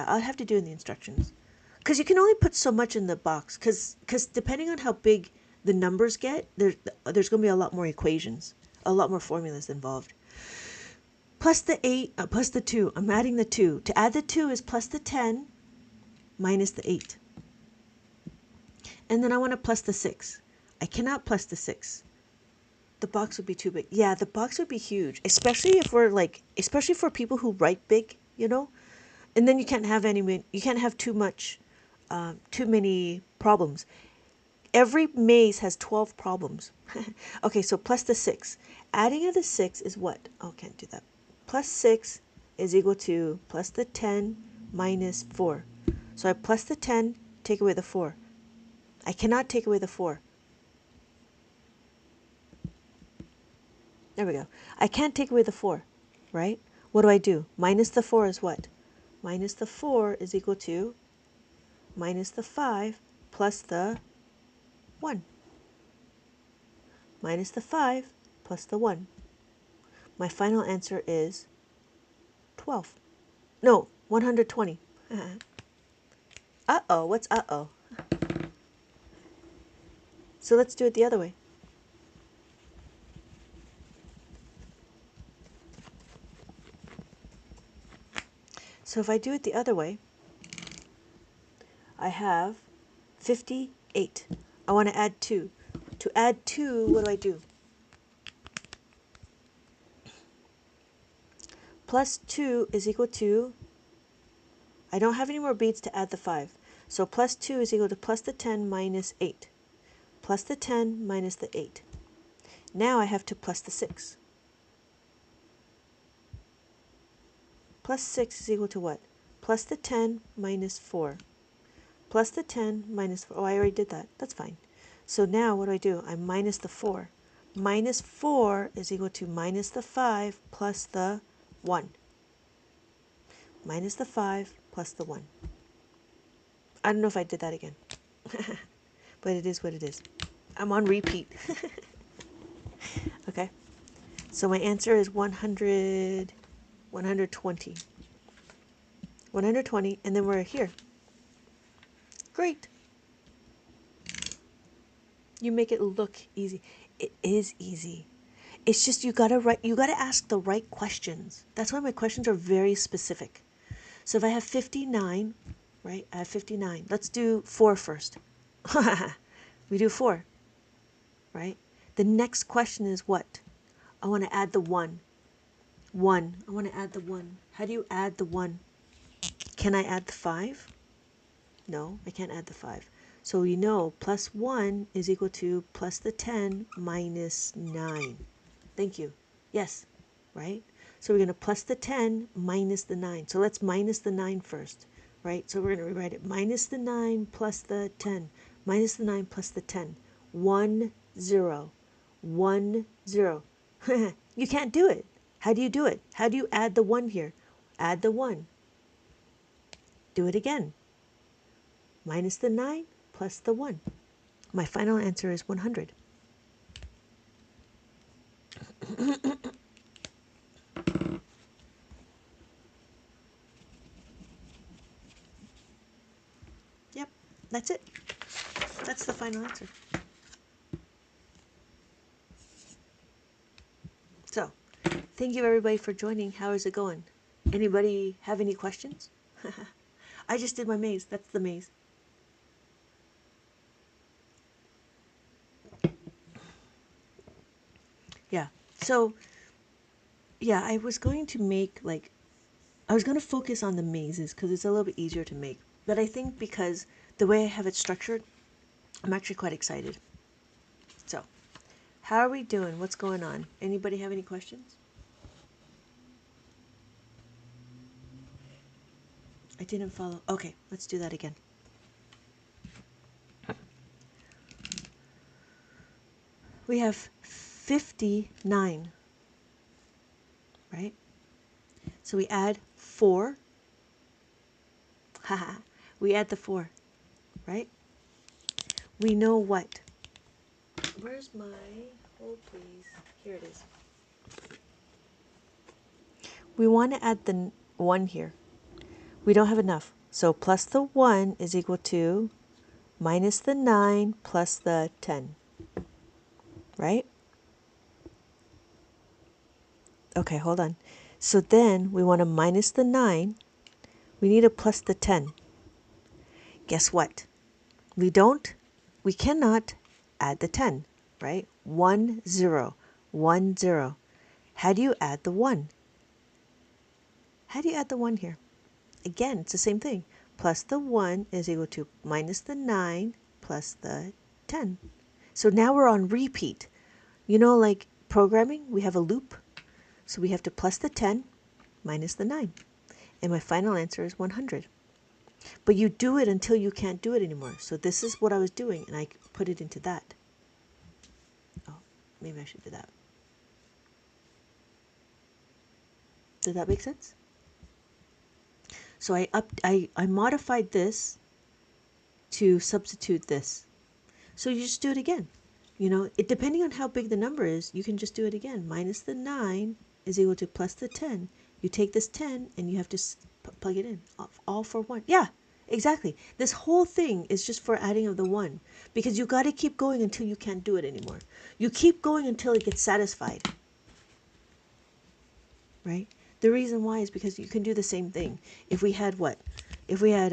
I'll have to do in the instructions. Because you can only put so much in the box. Because depending on how big the numbers get, there's going to be a lot more equations, a lot more formulas involved. Plus the 8, plus the 2. I'm adding the 2. To add the 2 is plus the 10 minus the 8. And then I want to plus the 6. I cannot plus the 6. The box would be too big. Yeah, the box would be huge, especially especially for people who write big, you know? And then you can't have too many problems. Every maze has 12 problems. Okay, so plus the 6. Adding of the 6 is what? Oh, can't do that. Plus 6 is equal to plus the 10 minus 4. So I plus the 10, take away the 4. I cannot take away the 4. There we go. I can't take away the 4, right? What do? Minus the 4 is what? Minus the 4 is equal to minus the 5 plus the 1. Minus the 5 plus the 1. My final answer is 12. No, 120. Uh-oh, what's uh-oh? So let's do it the other way. So if I do it the other way, I have 58. I want to add 2. To add 2, what do? Plus 2 is equal to, I don't have any more beads to add the 5. So plus 2 is equal to plus the 10 minus 8. Plus the 10 minus the 8. Now I have to plus the 6. Plus 6 is equal to what? Plus the 10 minus 4. Plus the 10 minus 4. Oh, I already did that. That's fine. So now what do? I minus the 4. Minus 4 is equal to minus the 5 plus the 1. Minus the 5 plus the 1. I don't know if I did that again. But it is what it is. I'm on repeat. Okay. So my answer is 120. 120, and then we're here. Great. You make it look easy. It is easy. It's just you gotta ask the right questions. That's why my questions are very specific. So if I have 59, right? I have 59. Let's do 4 first. We do 4, right? The next question is what? I want to add the 1. 1. I want to add the 1. How do you add the 1? Can I add the 5? No, I can't add the 5. So we know plus 1 is equal to plus the 10 minus 9. Thank you. Yes, right? So we're going to plus the 10 minus the 9. So let's minus the 9 first, right? So we're going to rewrite it. Minus the 9 plus the 10. Minus the 9 plus the 10. 1, 0. 1, 0. You can't do it. How do you do it? How do you add the 1 here? Add the 1. Do it again. Minus the 9 plus the 1. My final answer is 100. Yep, that's it. That's the final answer. So, thank you everybody for joining. How is it going? Anybody have any questions? I just did my maze. That's the maze. Yeah. So, yeah, I was going to make I was going to focus on the mazes because it's a little bit easier to make. But I think because the way I have it structured, I'm actually quite excited. So, how are we doing? What's going on? Anybody have any questions? I didn't follow. Okay, let's do that again. We have 59, right? So we add 4. Haha. We add the 4, right? We know what? Where's my, hold please. Here it is. We want to add the 1 here. We don't have enough. So plus the 1 is equal to minus the 9 plus the 10, right? Okay, hold on. So then we want to minus the 9. We need to plus the 10. Guess what? We cannot add the 10, right? 1, 0, 1, 0. How do you add the 1? How do you add the 1 here? Again, it's the same thing. Plus the 1 is equal to minus the 9 plus the 10. So now we're on repeat. You know, like programming, we have a loop. So we have to plus the 10 minus the 9. And my final answer is 100. But you do it until you can't do it anymore. So this is what I was doing, and I put it into that. Oh, maybe I should do that. Does that make sense? So I modified this to substitute this. So you just do it again. You know, depending on how big the number is, you can just do it again. Minus the 9 is equal to plus the 10. You take this 10 and you have to plug it in. All for 1. Yeah, exactly. This whole thing is just for adding of the 1. Because you got to keep going until you can't do it anymore. You keep going until it gets satisfied. Right? The reason why is because you can do the same thing. If we had what? If we had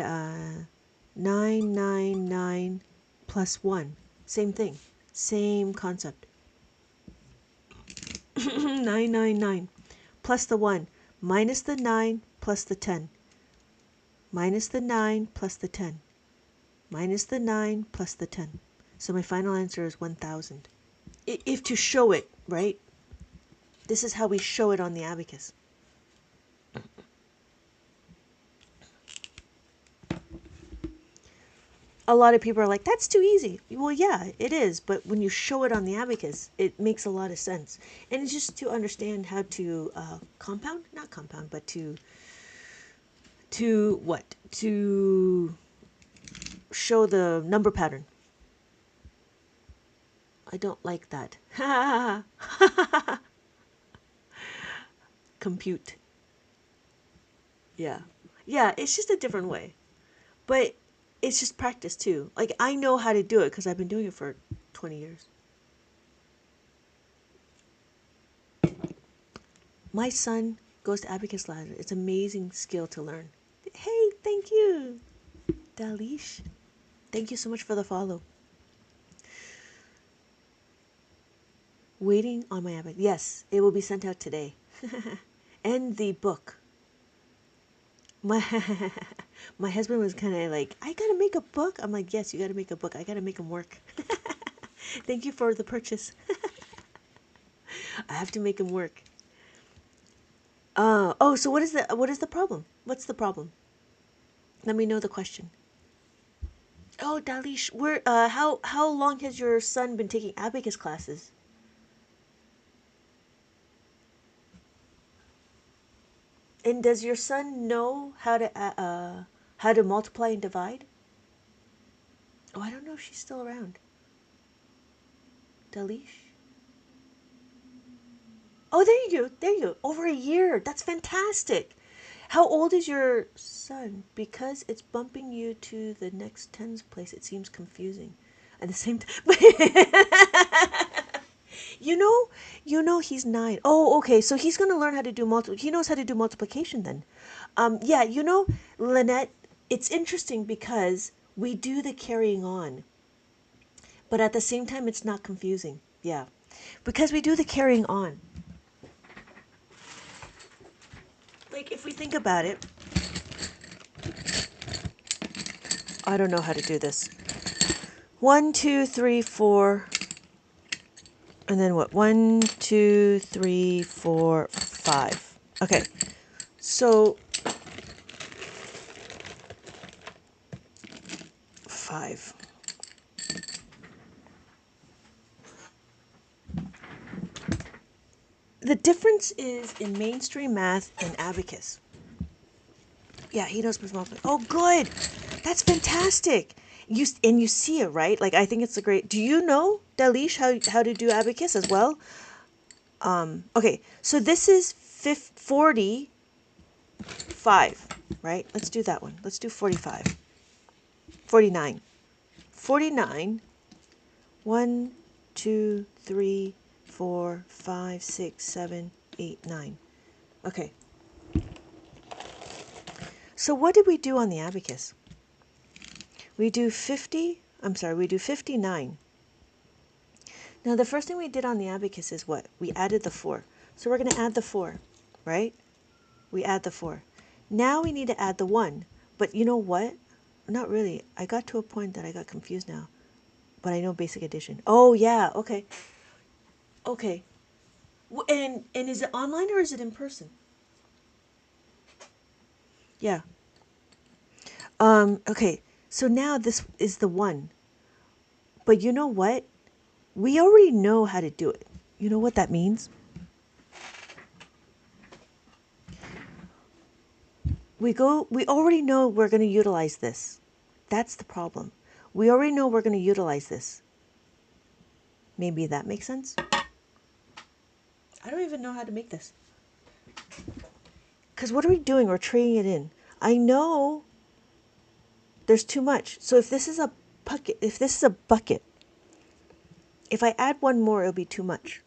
999 plus 1. Same thing. Same concept. 999 plus the 1 minus the 9 plus the 10 minus the 9 plus the 10 minus the 9 plus the 10. So my final answer is 1000. If to show it, right? This is how we show it on the abacus. A lot of people are like, that's too easy. Well, yeah, it is. But when you show it on the abacus, it makes a lot of sense. And it's just to understand how to compound, not compound, but to what? To show the number pattern. I don't like that. Compute. Yeah. Yeah, it's just a different way. But it's just practice too. Like I know how to do it because I've been doing it for 20 years. My son goes to Abacus classes. It's an amazing skill to learn. Hey, thank you, Dalish. Thank you so much for the follow. Waiting on my Abacus. Yes, it will be sent out today. And the book. My my husband was kind of like, I gotta make a book. I'm like, yes, you gotta make a book. I gotta make them work. Thank you for the purchase. I have to make them work. Oh, so what is the problem? What's the problem? Let me know the question. Oh, Dalish, where how long has your son been taking abacus classes? And does your son know how to multiply and divide? Oh, I don't know if she's still around. Dalish? Oh, there you go. There you go. Over a year. That's fantastic. How old is your son? Because it's bumping you to the next tens place, it seems confusing. At the same time, he's 9. Oh, okay. So he's gonna learn how to do He knows how to do multiplication then. Yeah, Lynette. It's interesting because we do the carrying on, but at the same time, it's not confusing. Yeah, because we do the carrying on. Like if we think about it, I don't know how to do this. 1, 2, 3, 4, and then what? 1, 2, 3, 4, 5. Okay, so 5. The difference is in mainstream math and abacus. Yeah, he knows multiplication. Oh, good. That's fantastic. You see it, right? Like I think it's a great. Do you know, Dalish, how to do abacus as well? Okay, so this is 45, right? Let's do that one. Let's do 45. 49. 49. 1, 2, 3, 4, 5, 6, 7, 8, 9. Okay. So what did we do on the abacus? We do 59. Now the first thing we did on the abacus is what? We added the 4. So we're going to add the 4, right? We add the 4. Now we need to add the 1. But you know what? Not really. I got to a point that I got confused now. But I know basic addition. Oh, yeah. Okay. Okay. And is it online or is it in person? Yeah. Okay. So now this is the 1. But you know what? We already know how to do it. You know what that means? We already know we're going to utilize this. That's the problem. We already know we're going to utilize this. Maybe that makes sense? I don't even know how to make this. Because what are we doing? We're trading it in. I know there's too much. So if this is a bucket, if I add one more, it'll be too much.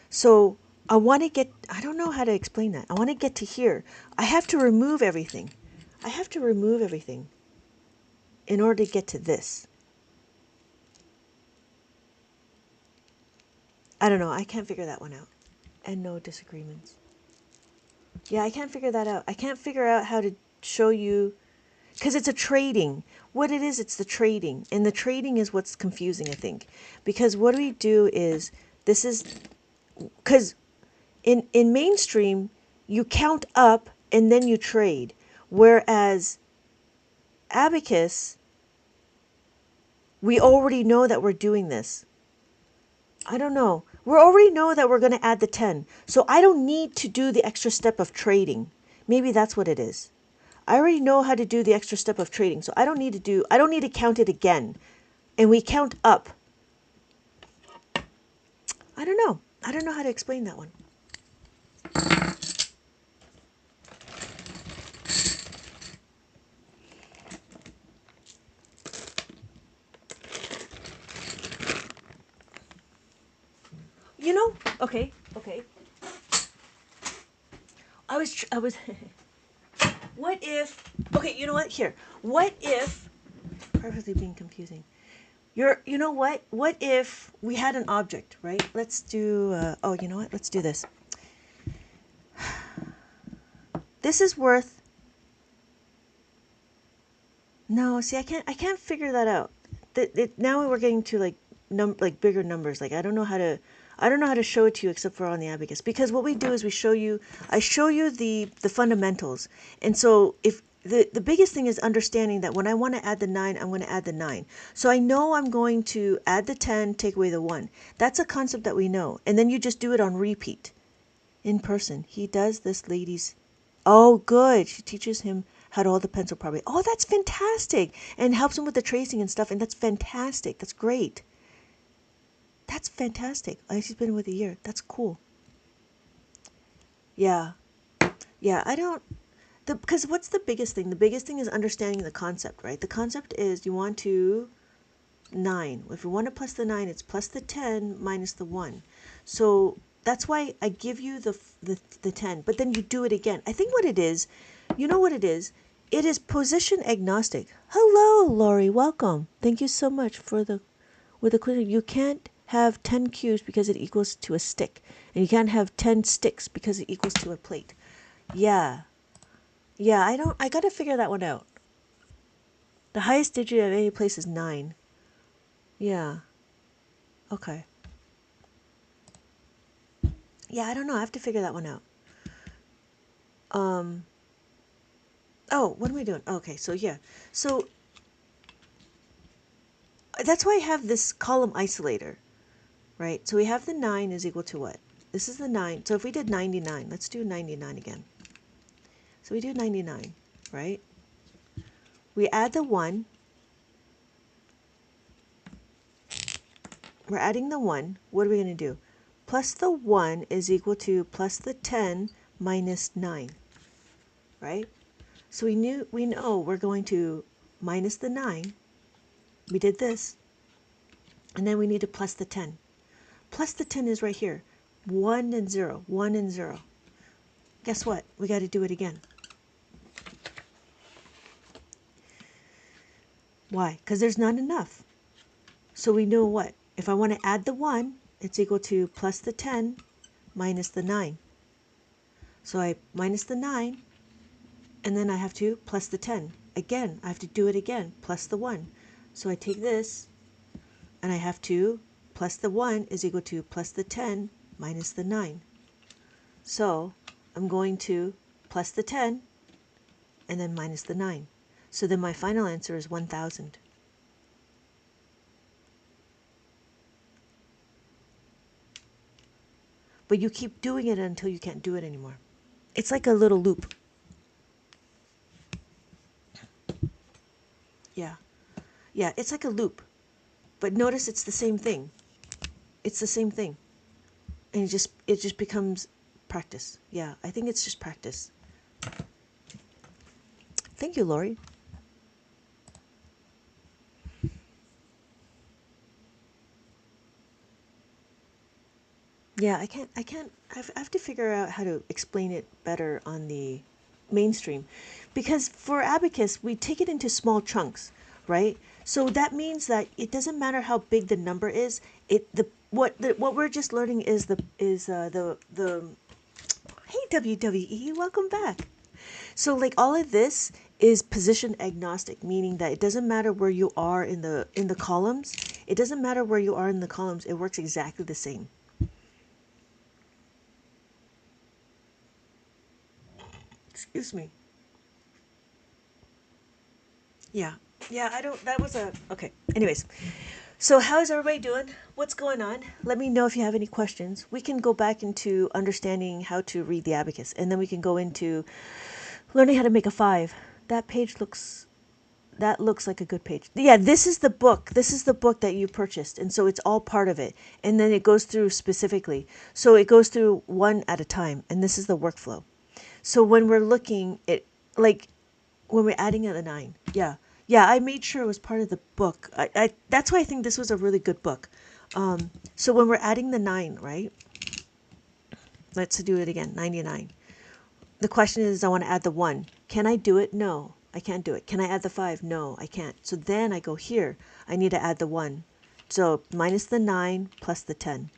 So I don't know how to explain that. I want to get to here. I have to remove everything. In order to get to this. I don't know. I can't figure that one out. And no disagreements. Yeah, I can't figure that out. I can't figure out how to show you, because it's a trading. What it is, it's the trading. And the trading is what's confusing, I think. Because what we do is, because in mainstream, you count up and then you trade. Whereas abacus, we already know that we're doing this. I don't know. We already know that we're going to add the 10. So I don't need to do the extra step of trading. Maybe that's what it is. I already know how to do the extra step of trading. So I don't need to count it again. And we count up. I don't know. I don't know how to explain that one. know, okay. I was, what if, okay, you know what, here. What if, purposely being confusing. You know what if we had an object, right? Let's do, oh, you know what, let's do this. This is worth, no, see, I can't figure that out. Now we're getting to like bigger numbers. Like I don't know how to show it to you except for on the abacus. Because what we do is I show you the fundamentals. And so if the biggest thing is understanding that when I want to add the 9, I'm going to add the 9. So I know I'm going to add the 10, take away the 1. That's a concept that we know. And then you just do it on repeat in person. He does this lady's. Oh, good. She teaches him how to hold the pencil properly. Oh, that's fantastic. And helps him with the tracing and stuff. And that's fantastic. That's great. That's fantastic. She's been with a year. That's cool. Yeah. Yeah, I don't. Because what's the biggest thing? The biggest thing is understanding the concept, right? The concept is you want to 9. If you want to plus the 9, it's plus the 10 minus the 1. So that's why I give you the 10, but then you do it again. I think what it is, you know what it is? It is position agnostic. Hello, Lori. Welcome. Thank you so much for with the quiz. You can't have 10 cubes because it equals to a stick, and you can't have 10 sticks because it equals to a plate. Yeah. Yeah, I got to figure that one out. The highest digit of any place is 9. Yeah. Okay. Yeah, I don't know. I have to figure that one out. Oh, what am I doing? Okay, so yeah. So that's why I have this column isolator, right? So we have the 9 is equal to what? This is the 9. So if we did 99, let's do 99 again. So we do 99, right? We add the 1. We're adding the 1. What are we going to do? Plus the 1 is equal to plus the 10 minus 9, right? So we know we're going to minus the 9. We did this. And then we need to plus the 10. Plus the 10 is right here. 1 and 0. 1 and 0. Guess what? We got to do it again. Why? Because there's not enough. So we know what? If I want to add the 1, it's equal to plus the 10 minus the 9. So I minus the 9, and then I have to plus the 10. Again, I have to do it again, plus the 1. So I take this, and I have to plus the 1 is equal to plus the 10 minus the 9. So I'm going to plus the 10 and then minus the 9. So then my final answer is 1,000. But you keep doing it until you can't do it anymore. It's like a little loop. Yeah. Yeah, it's like a loop. But notice it's the same thing. It's the same thing. And it just becomes practice. Yeah, I think it's just practice. Thank you, Lori. Yeah, I have to figure out how to explain it better on the mainstream. Because for Abacus, we take it into small chunks, right? So that means that it doesn't matter how big the number is. What we're just learning is the hey WWE, welcome back. So like all of this is position agnostic, meaning that it doesn't matter where you are in the columns. It doesn't matter where you are in the columns. It works exactly the same. Excuse me. Yeah. Yeah, I don't, that was okay. Anyways, so how is everybody doing? What's going on? Let me know if you have any questions. We can go back into understanding how to read the abacus, and then we can go into learning how to make a 5. That looks like a good page. Yeah, this is the book. This is the book that you purchased, and so it's all part of it. And then it goes through specifically. So it goes through one at a time, and this is the workflow. So when we're looking at, like, when we're adding at the 9, yeah. Yeah, I made sure it was part of the book. That's why I think this was a really good book. So when we're adding the 9, right? Let's do it again, 99. The question is, I want to add the 1. Can I do it? No, I can't do it. Can I add the 5? No, I can't. So then I go here. I need to add the 1. So minus the 9 plus the 10.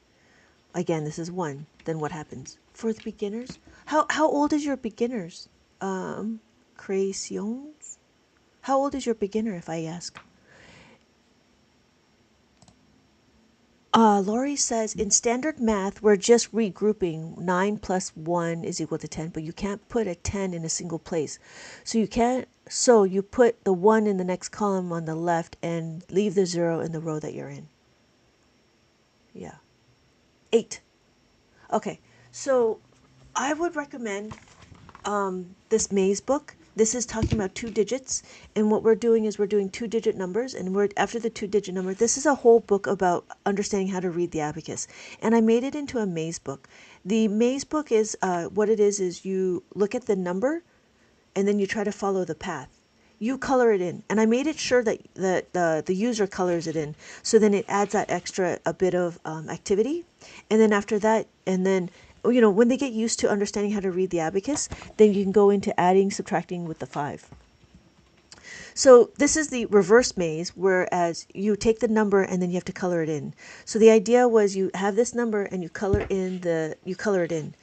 Again, this is 1. Then what happens? For the beginners? How old is your beginners? Creations? How old is your beginner, if I ask? Lori says, in standard math, we're just regrouping. 9 plus 1 is equal to 10, but you can't put a 10 in a single place. So you put the 1 in the next column on the left and leave the 0 in the row that you're in. Yeah. 8. Okay, so I would recommend this maze book. This is talking about 2 digits, and what we're doing is we're doing 2-digit numbers, and we're after the 2-digit number. This is a whole book about understanding how to read the abacus, and I made it into a maze book. The maze book is what it is you look at the number, and then you try to follow the path. You color it in, and I made it sure that the user colors it in, so then it adds that extra a bit of activity, and then after that, and then when they get used to understanding how to read the abacus, then you can go into adding, subtracting with the 5. So this is the reverse maze, whereas you take the number and then you have to color it in. So the idea was you have this number and you color it in,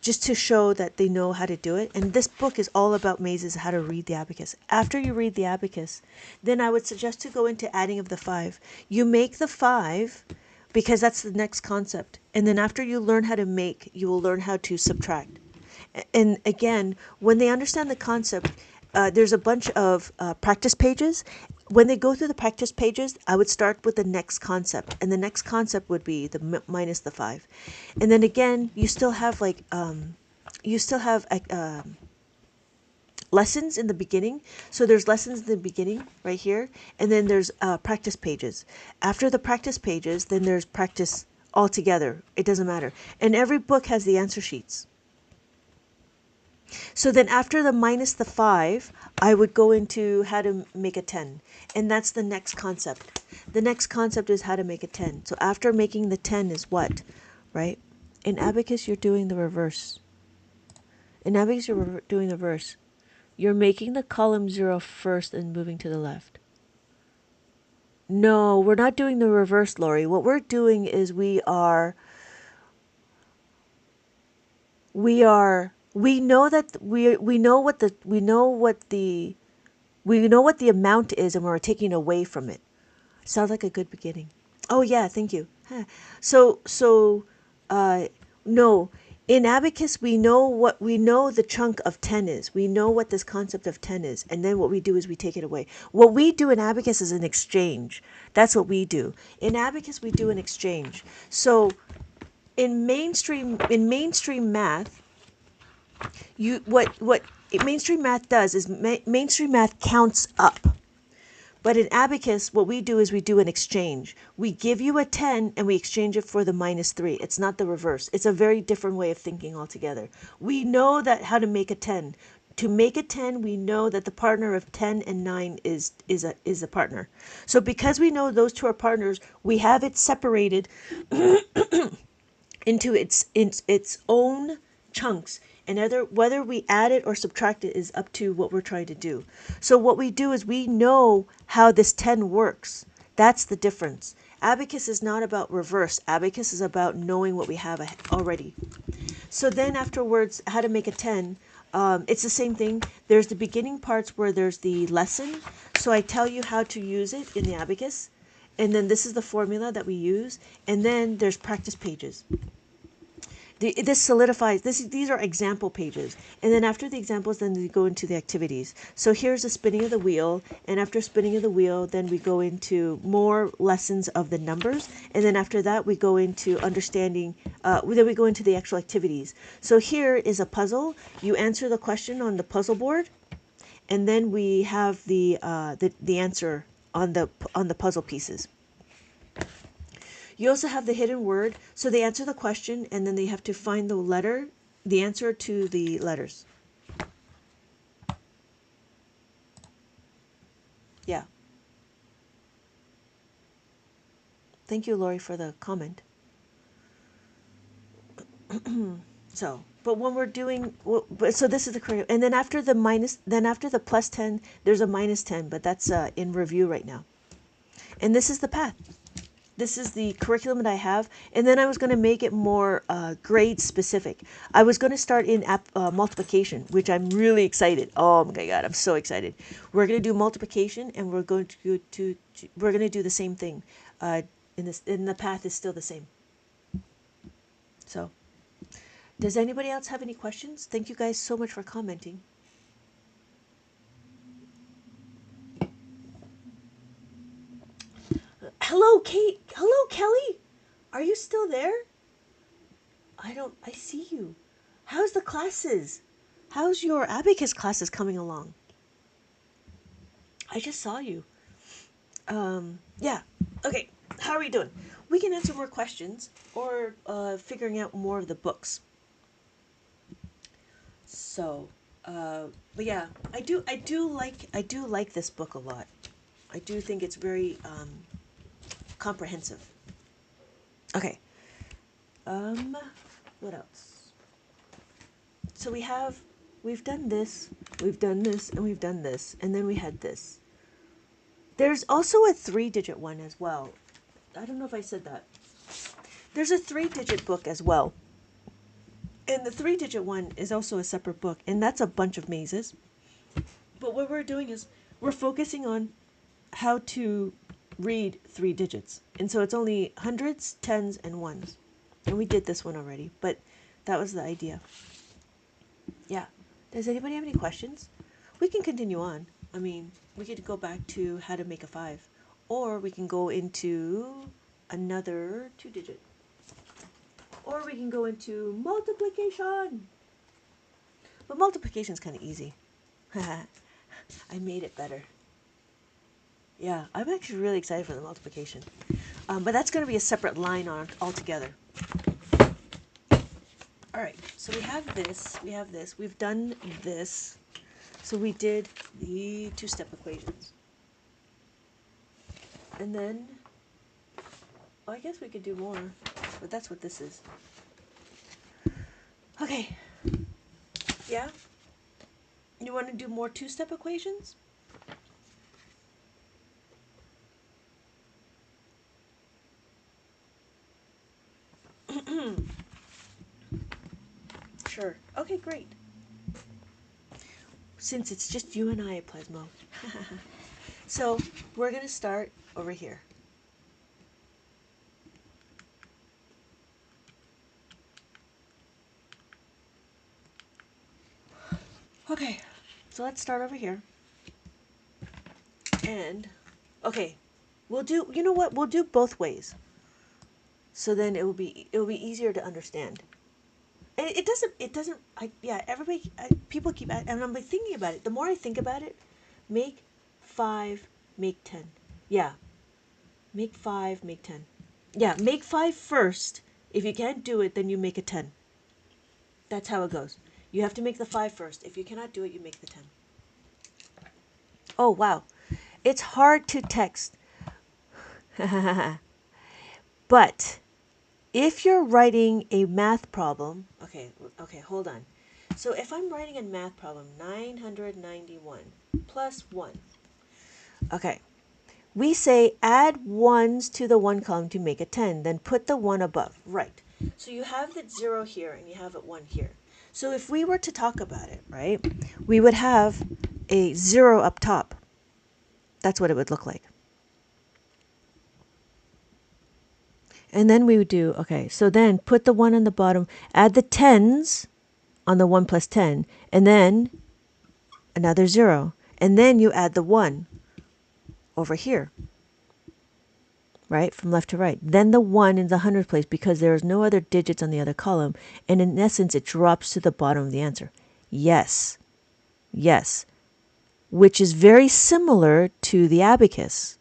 just to show that they know how to do it. And this book is all about mazes, how to read the abacus. After you read the abacus, then I would suggest to go into adding of the 5. You make the 5 because that's the next concept. And then after you learn how to make, you will learn how to subtract. And again, when they understand the concept, there's a bunch of practice pages. When they go through the practice pages, I would start with the next concept, and the next concept would be the minus the 5. And then again, you still have lessons in the beginning. So there's lessons in the beginning right here, and then there's practice pages. After the practice pages, then there's practice altogether. It doesn't matter. And every book has the answer sheets. So then after the minus the 5, I would go into how to make a 10. And that's the next concept. The next concept is how to make a 10. So after making the 10 is what, right? In abacus, you're doing the reverse. In abacus, you're doing the reverse. You're making the column 0 first and moving to the left. No, we're not doing the reverse, Lori. What we're doing is we know what the amount is, and we're taking away from it. Sounds like a good beginning. Oh yeah, thank you. Huh. No. In abacus, we know the chunk of 10 is. We know what this concept of 10 is, and then what we do is we take it away. What we do in abacus is an exchange. That's what we do. In abacus, we do an exchange. So in mainstream math, what mainstream math does is mainstream math counts up. But in abacus, what we do is we do an exchange. We give you a 10 and we exchange it for the minus 3. It's not the reverse. It's a very different way of thinking altogether. We know that how to make a 10. To make a 10, we know that the partner of 10 and 9 is a partner. So because we know those two are partners, we have it separated into its own chunks, and whether we add it or subtract it is up to what we're trying to do. So what we do is we know how this 10 works. That's the difference. Abacus is not about reverse. Abacus is about knowing what we have already. So then afterwards, how to make a 10, it's the same thing. There's the beginning parts where there's the lesson. So I tell you how to use it in the abacus. And then this is the formula that we use. And then there's practice pages. This solidifies, these are example pages. And then after the examples, then we go into the activities. So here's the spinning of the wheel. And after spinning of the wheel, then we go into more lessons of the numbers. And then after that, we go into understanding, then we go into the actual activities. So here is a puzzle. You answer the question on the puzzle board. And then we have the answer on the puzzle pieces. You also have the hidden word. So they answer the question, and then they have to find the answer to the letters. Yeah. Thank you, Lori, for the comment. So, but when we're doing, so this is the correct, and then after the minus, then after the plus 10, there's a minus 10, but that's in review right now. And this is the path. This is the curriculum that I have, and then I was going to make it more grade specific. I was going to start in multiplication, which I'm really excited. Oh my God, I'm so excited. We're going to do multiplication, and we're going we're going to do the same thing. In the path is still the same. So, does anybody else have any questions? Thank you guys so much for commenting. Hello, Kate. Hello, Kelly. Are you still there? I see you. How's the classes? How's your abacus classes coming along? I just saw you. Yeah. Okay. How are we doing? We can answer more questions or figuring out more of the books. So, but yeah, I do like this book a lot. I do think it's very comprehensive. Okay. What else? So we've done this, and we've done this, and then we had this. There's also a 3-digit one as well. I don't know if I said that. There's a 3-digit book as well. And the 3-digit one is also a separate book, and that's a bunch of mazes. But what we're doing is we're focusing on how to read 3 digits. And so it's only hundreds, tens, and ones. And we did this one already, but that was the idea. Yeah. Does anybody have any questions? We can continue on. I mean, we could go back to how to make a 5. Or we can go into another 2-digit. Or we can go into multiplication. But multiplication is kind of easy. I made it better. Yeah, I'm actually really excited for the multiplication. But that's going to be a separate line on altogether. All right, so we have this, we've done this. So we did the 2-step equations. And then, well, I guess we could do more, but that's what this is. Okay. Yeah? You want to do more 2-step equations? Sure. Okay, great. Since it's just you and I, Plasmo. So, we're going to start over here. Okay, so let's start over here. And, okay, we'll do, you know what, we'll do both ways. So then it will be easier to understand. And people keep, and I'm like thinking about it. The more I think about it, make 5, make 10. Yeah, make 5, make 10. Yeah, make 5 first. If you can't do it, then you make a 10. That's how it goes. You have to make the 5 first. If you cannot do it, you make the 10. Oh, wow. It's hard to text. But if you're writing a math problem, okay, hold on. So if I'm writing a math problem, 991 plus 1. Okay. We say add ones to the 1 column to make a 10, then put the 1 above. Right. So you have the 0 here and you have it 1 here. So if we were to talk about it, right, we would have a 0 up top. That's what it would look like. And then we would do, okay, so then put the 1 on the bottom, add the 10s on the 1 plus 10, and then another 0. And then you add the 1 over here, right, from left to right. Then the 1 in the hundredth place because there is no other digits on the other column. And in essence, it drops to the bottom of the answer. Yes, yes, which is very similar to the abacus.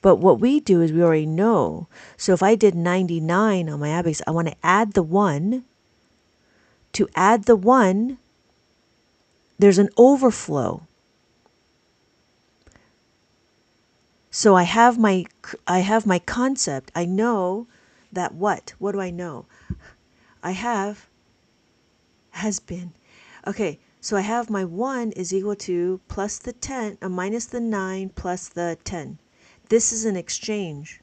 But what we do is we already know. So if I did 99 on my abacus, I want to add the 1. To add the 1, there's an overflow. So I have my concept. I know that what? What do I know? I have Has been. Okay, so I have my 1 is equal to plus the 10, minus the 9 plus the 10. This is an exchange.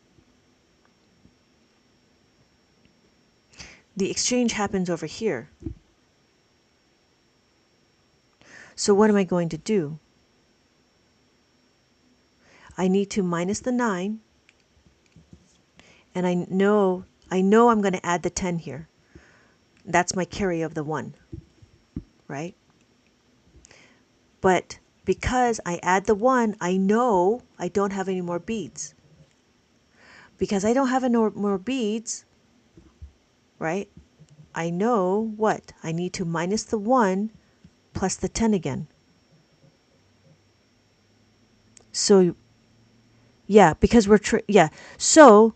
The exchange happens over here. So what am I going to do? I need to minus the 9, and I know I'm going to add the 10 here. That's my carry of the 1, right? But because I add the 1, I know I don't have any more beads. Because I don't have any more beads, right? I know what? I need to minus the 1 plus the 10 again. So, yeah, because So,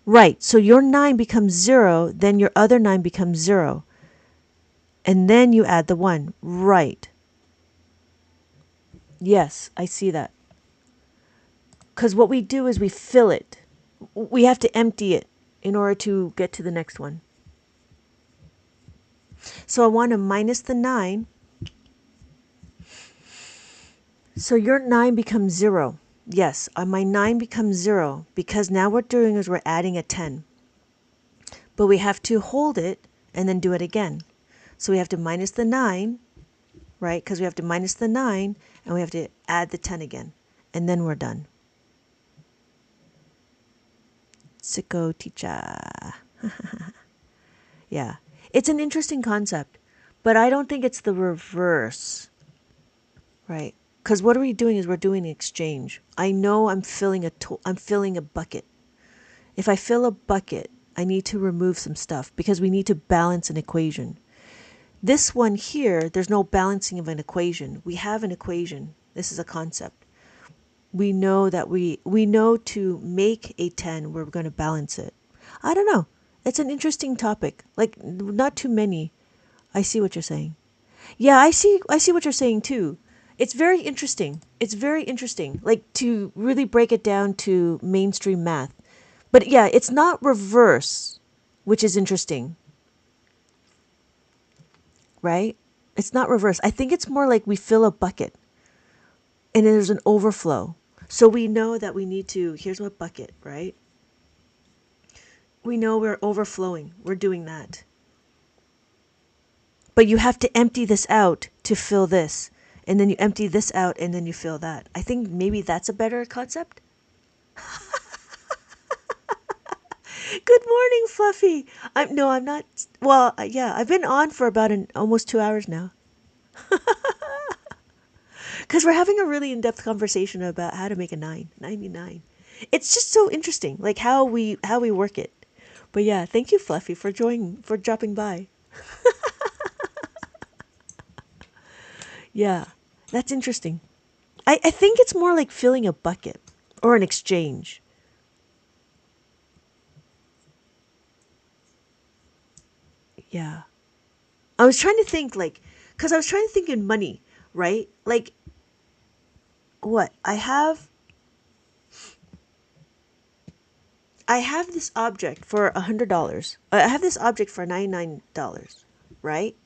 right. So your 9 becomes 0, then your other 9 becomes 0. And then you add the 1. Right. Yes, I see that. Because what we do is we fill it. We have to empty it in order to get to the next one. So I want to minus the 9. So your 9 becomes 0. Yes, my 9 becomes 0 because now what we're doing is we're adding a 10. But we have to hold it and then do it again. So we have to minus the 9, right? Because we have to minus the 9 and we have to add the 10 again. And then we're done. Sicko teacher. Yeah. It's an interesting concept, but I don't think it's the reverse, right? Because what are we doing is we're doing an exchange. I know I'm filling a bucket. If I fill a bucket, I need to remove some stuff because we need to balance an equation. This one here, there's no balancing of an equation. We have an equation. This is a concept. We know that we know to make a 10, we're going to balance it. I don't know. It's an interesting topic. Like, not too many. I see what you're saying. Yeah, I see what you're saying too. It's very interesting. It's very interesting. Like, to really break it down to mainstream math. But yeah, it's not reverse, which is interesting. Right? It's not reverse. I think it's more like we fill a bucket and there's an overflow. So we know that we need to, here's my bucket, right? We know we're overflowing. We're doing that. But you have to empty this out to fill this. And then you empty this out and then you fill that. I think maybe that's a better concept. Good morning, Fluffy. I'm not. Well, yeah, I've been on for about almost 2 hours now. Because we're having a really in-depth conversation about how to make a 99. It's just so interesting, like how we work it. But yeah, thank you, Fluffy, for dropping by. Yeah, that's interesting. I think it's more like filling a bucket or an exchange. Yeah. I was trying to think because I was trying to think in money, right? Like, what? I have this object for $100. I have this object for $99, right?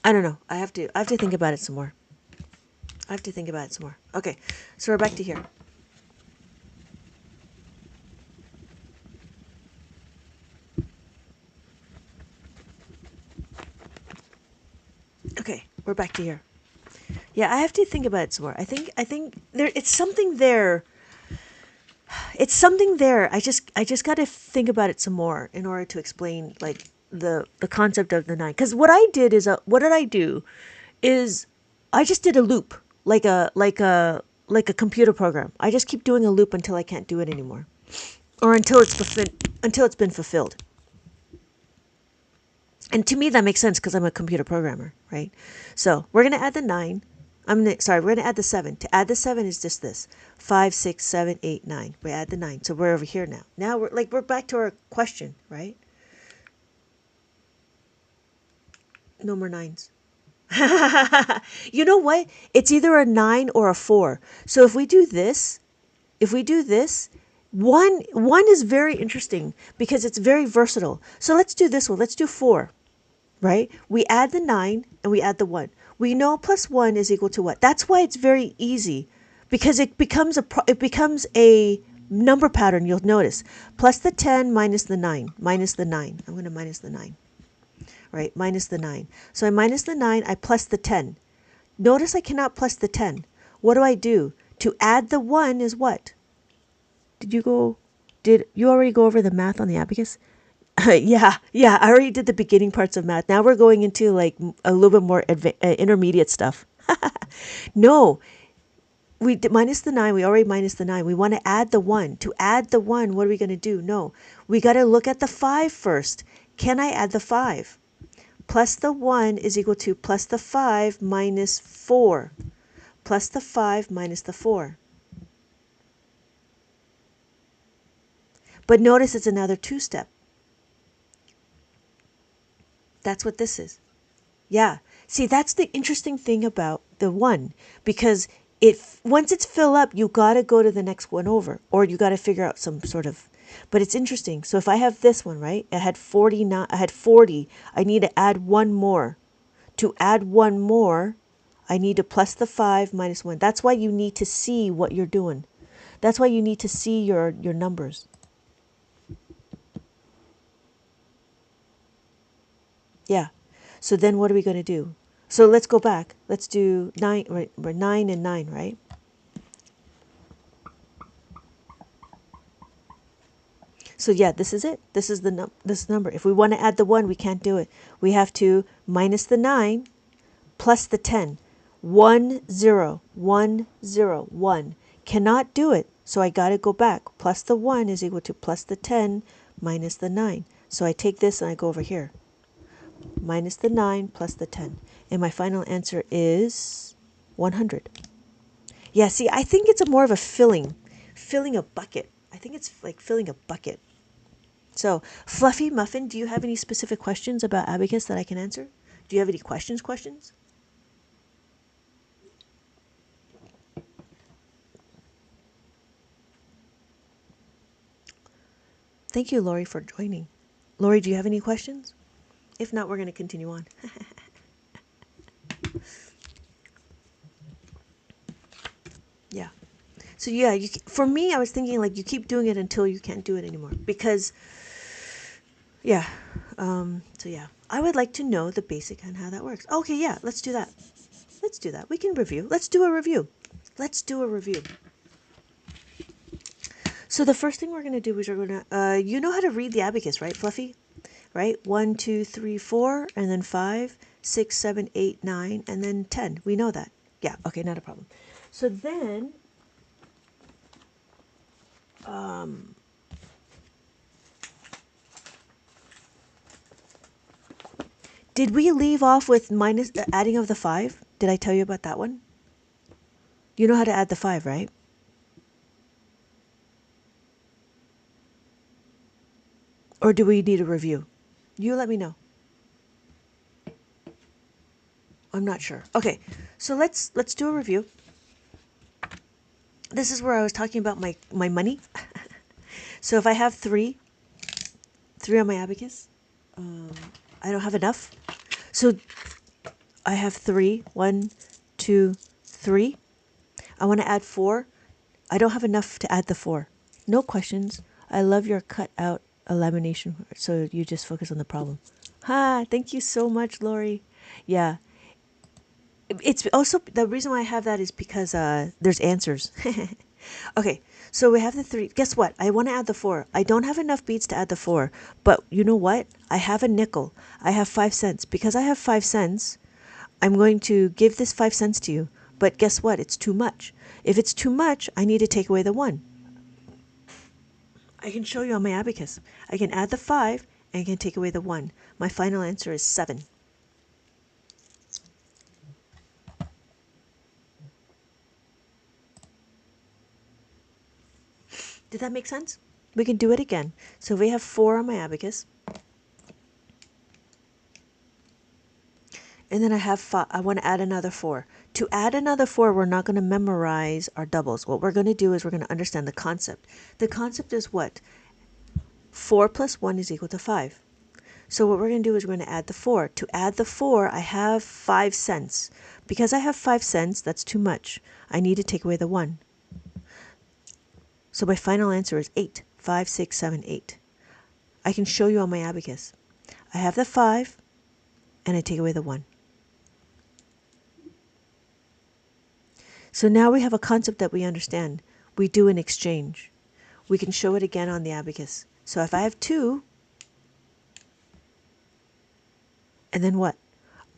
I don't know. I have to think about it some more. Okay, so we're back to here. Okay, we're back to here. Yeah, I have to think about it some more. I think it's something there. It's something there. I just got to think about it some more in order to explain like the concept of the 9. Because what did I do? Is I just did a loop like a computer program. I just keep doing a loop until I can't do it anymore, or until it's been fulfilled. And to me, that makes sense because I'm a computer programmer, right? So we're going to add the 9. We're going to add the 7. To add the 7 is just this. 5, 6, 7, 8, 9. We add the 9. So we're over here now. Now we're back to our question, right? No more 9s. You know what? It's either a 9 or a 4. So if we do this, One is very interesting because it's very versatile. So let's do this one. Let's do 4, right? We add the 9 and we add the 1. We know plus 1 is equal to what? That's why it's very easy because it becomes a number pattern. You'll notice plus the 10 minus the 9 minus the 9. I'm going to minus the 9, right? Minus the 9. So I minus the 9, I plus the 10. Notice I cannot plus the 10. What do I do? To add the 1 is what? Did you already go over the math on the abacus? Yeah, I already did the beginning parts of math. Now we're going into like a little bit more intermediate stuff. No, minus the 9. We already minus the 9. We want to add the 1. To add the 1, what are we going to do? No, we got to look at the 5 first. Can I add the 5? Plus the 1 is equal to plus the 5 minus 4. Plus the 5 minus the 4. But notice it's another 2-step. That's what this is. Yeah. See, that's the interesting thing about the 1 because once it's filled up, you got to go to the next one over or you got to figure out some sort of, but it's interesting. So if I have this one, right? I had 40. I need to add one more. To add one more, I need to plus the 5 minus 1. That's why you need to see what you're doing. That's why you need to see your numbers. Yeah. So then what are we going to do? So let's go back. Let's do 9, right? We're 9 and 9, right? So yeah, this is it. This is this number. If we want to add the 1, we can't do it. We have to minus the 9 plus the 10. 1, 0, 1, 0, 1. Cannot do it. So I got to go back. Plus the 1 is equal to plus the 10 minus the 9. So I take this and I go over here. Minus the 9 plus the 10. And my final answer is 100. Yeah, see, I think it's more of a filling a bucket. I think it's like filling a bucket. So, Fluffy Muffin, do you have any specific questions about Abacus that I can answer? Do you have any questions? Thank you, Lori, for joining. Lori, do you have any questions? If not, we're going to continue on. Yeah. So yeah, for me, I was thinking like you keep doing it until you can't do it anymore because, yeah. So yeah, I would like to know the basic on how that works. Okay, yeah, let's do that. We can review. Let's do a review. So the first thing we're going to do is we're going to, you know how to read the abacus, right, Fluffy? Right? 1, 2, 3, 4, and then 5, 6, 7, 8, 9, and then 10. We know that. Yeah, okay, not a problem. So then, did we leave off with minus adding of the 5? Did I tell you about that one? You know how to add the 5, right? Or do we need a review? You let me know. I'm not sure. Okay, so let's do a review. This is where I was talking about my money. So if I have 3 on my abacus, I don't have enough. So I have 3. 1, 2, 3. I want to add 4. I don't have enough to add the 4. No questions. I love your cut out lamination. So you just focus on the problem. Thank you so much, Lori. Yeah. It's also the reason why I have that is because there's answers. Okay, so we have the 3. Guess what? I want to add the 4. I don't have enough beads to add the 4, but you know what? I have a nickel. I have 5 cents. Because I have 5 cents, I'm going to give this 5 cents to you. But guess what? It's too much. If it's too much, I need to take away the 1. I can show you on my abacus. I can add the 5 and I can take away the 1. My final answer is 7. Did that make sense? We can do it again. So we have 4 on my abacus. And then I have 5. I want to add another 4. To add another 4, we're not going to memorize our doubles. What we're going to do is we're going to understand the concept. The concept is what? 4 plus 1 is equal to 5. So what we're going to do is we're going to add the 4. To add the 4, I have 5 cents. Because I have 5 cents, that's too much. I need to take away the 1. So my final answer is 8. 5, 6, 7, 8. I can show you on my abacus. I have the 5, and I take away the 1. So now we have a concept that we understand. We do an exchange. We can show it again on the abacus. So if I have 2, and then what?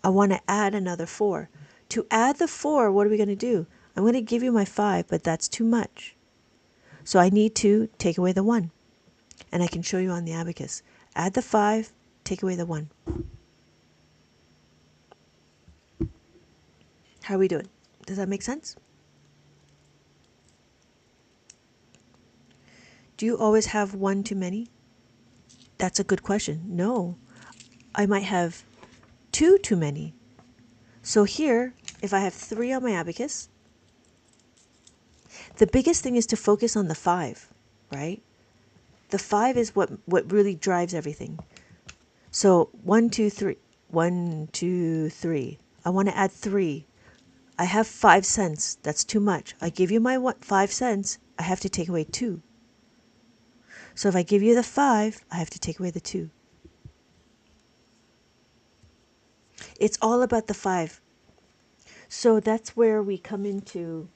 I want to add another 4. To add the 4, what are we going to do? I'm going to give you my 5, but that's too much. So I need to take away the 1. And I can show you on the abacus. Add the 5, take away the 1. How are we doing? Does that make sense? Do you always have 1 too many? That's a good question. No. I might have 2 too many. So here, if I have 3 on my abacus, the biggest thing is to focus on the 5, right? The 5 is what really drives everything. So 1, 2, 3. 1, 2, 3. I want to add 3. I have 5 cents. That's too much. I give you my 5 cents. I have to take away 2. So if I give you the 5, I have to take away the 2. It's all about the 5. So that's where we come into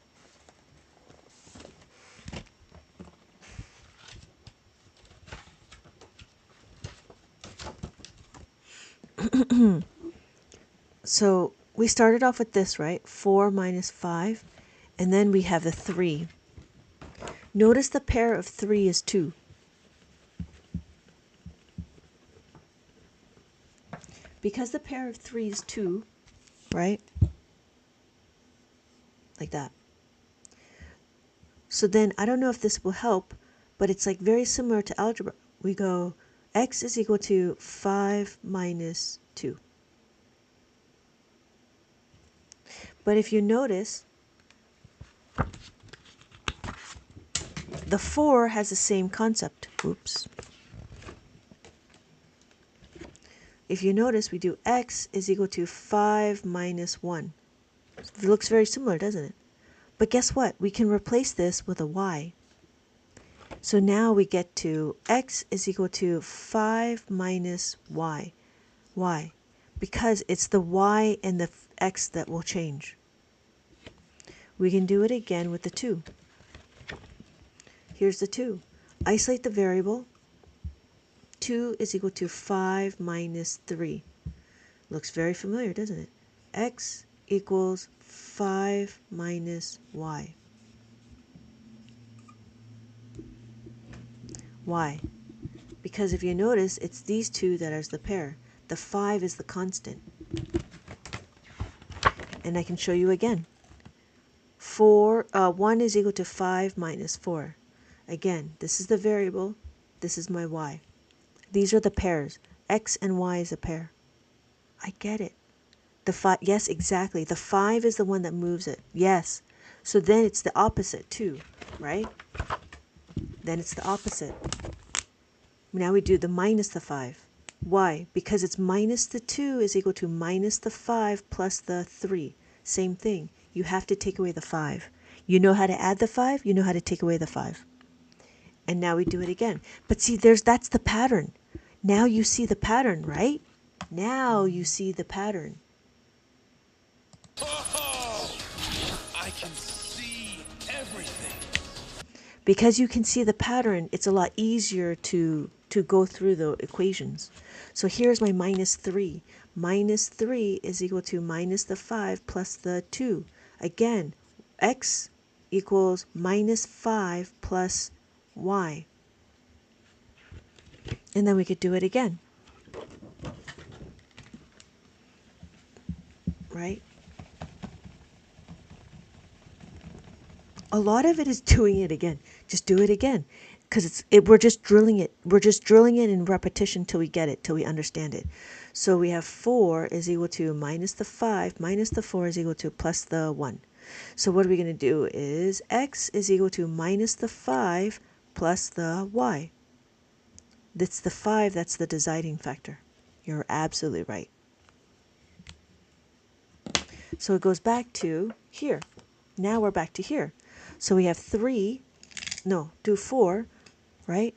so we started off with this, right? 4 minus 5. And then we have the 3. Notice the pair of 3 is 2. Because the pair of 3 is 2, right? Like that. So then, I don't know if this will help, but it's like very similar to algebra. We go, x is equal to 5 minus 2. But if you notice, the 4 has the same concept. Oops. If you notice, we do x is equal to 5 minus 1. It looks very similar, doesn't it? But guess what? We can replace this with a y. So now we get to x is equal to 5 minus y. Why? Because it's the y and the x that will change. We can do it again with the 2. Here's the 2. Isolate the variable. 2 is equal to 5 minus 3. Looks very familiar, doesn't it? X equals 5 minus y. Why? Because if you notice, it's these two that are the pair. The 5 is the constant. And I can show you again. 1 is equal to 5 minus 4. Again, this is the variable. This is my y. These are the pairs. X and y is a pair. I get it. The 5, yes, exactly. The 5 is the one that moves it. Yes. So then it's the opposite too, right? Then it's the opposite. Now we do the minus the 5. Why? Because it's minus the 2 is equal to minus the 5 plus the 3. Same thing. You have to take away the 5. You know how to add the 5, you know how to take away the 5. And now we do it again. But see, that's the pattern. Now you see the pattern, right? Now you see the pattern. Oh, I can see everything. Because you can see the pattern, it's a lot easier to go through the equations. So here's my minus 3. Minus 3 is equal to minus the 5 plus the 2. Again, x equals minus 5 plus y. And then we could do it again. Right? A lot of it is doing it again. Just do it again. because we're just drilling it. We're just drilling it in repetition till we get it, till we understand it. So we have 4 is equal to minus the 5 minus the 4 is equal to plus the 1. So what are we going to do is x is equal to minus the 5 plus the y. That's the 5, that's the deciding factor. You're absolutely right. So it goes back to here. Now we're back to here. So we have 4, right?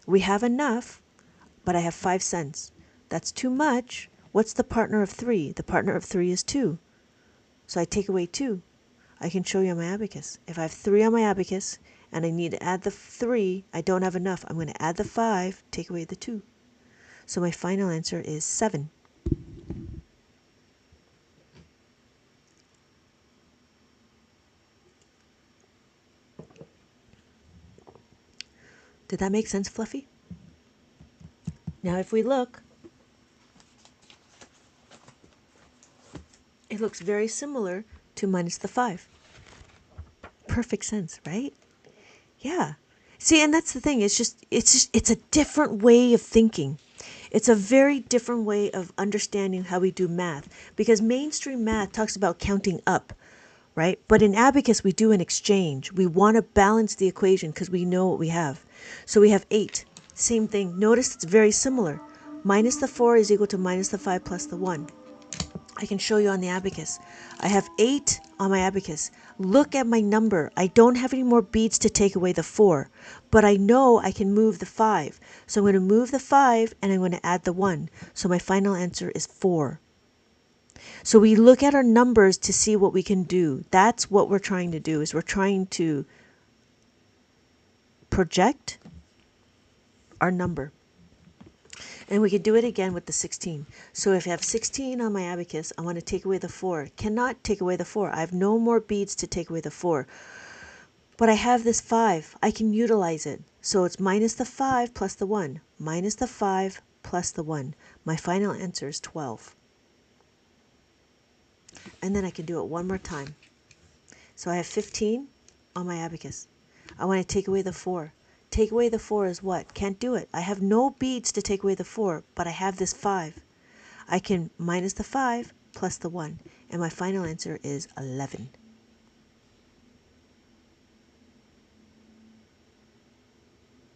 We have enough, but I have 5 cents. That's too much. What's the partner of 3? The partner of 3 is 2. So I take away 2. I can show you on my abacus. If I have 3 on my abacus and I need to add the 3, I don't have enough. I'm going to add the 5, take away the 2. So my final answer is 7. Did that make sense, Fluffy? Now if we look, it looks very similar to minus the 5. Perfect sense, right? Yeah. See, and that's the thing. It's a different way of thinking. It's a very different way of understanding how we do math, because mainstream math talks about counting up, right? But in Abacus, we do an exchange. We want to balance the equation because we know what we have. So we have 8. Same thing. Notice it's very similar. Minus the 4 is equal to minus the 5 plus the 1. I can show you on the abacus. I have 8 on my abacus. Look at my number. I don't have any more beads to take away the 4, but I know I can move the 5. So I'm going to move the 5 and I'm going to add the 1. So my final answer is 4. So we look at our numbers to see what we can do. That's what we're trying to do, is we're trying to project our number. And we could do it again with the 16. So if I have 16 on my abacus, I want to take away the 4. Cannot take away the 4. I have no more beads to take away the 4. But I have this 5. I can utilize it. So it's minus the 5 plus the 1. Minus the 5 plus the 1. My final answer is 12. And then I can do it one more time. So I have 15 on my abacus. I want to take away the 4. Take away the 4 is what? Can't do it. I have no beads to take away the 4, but I have this 5. I can minus the 5 plus the 1, and my final answer is 11.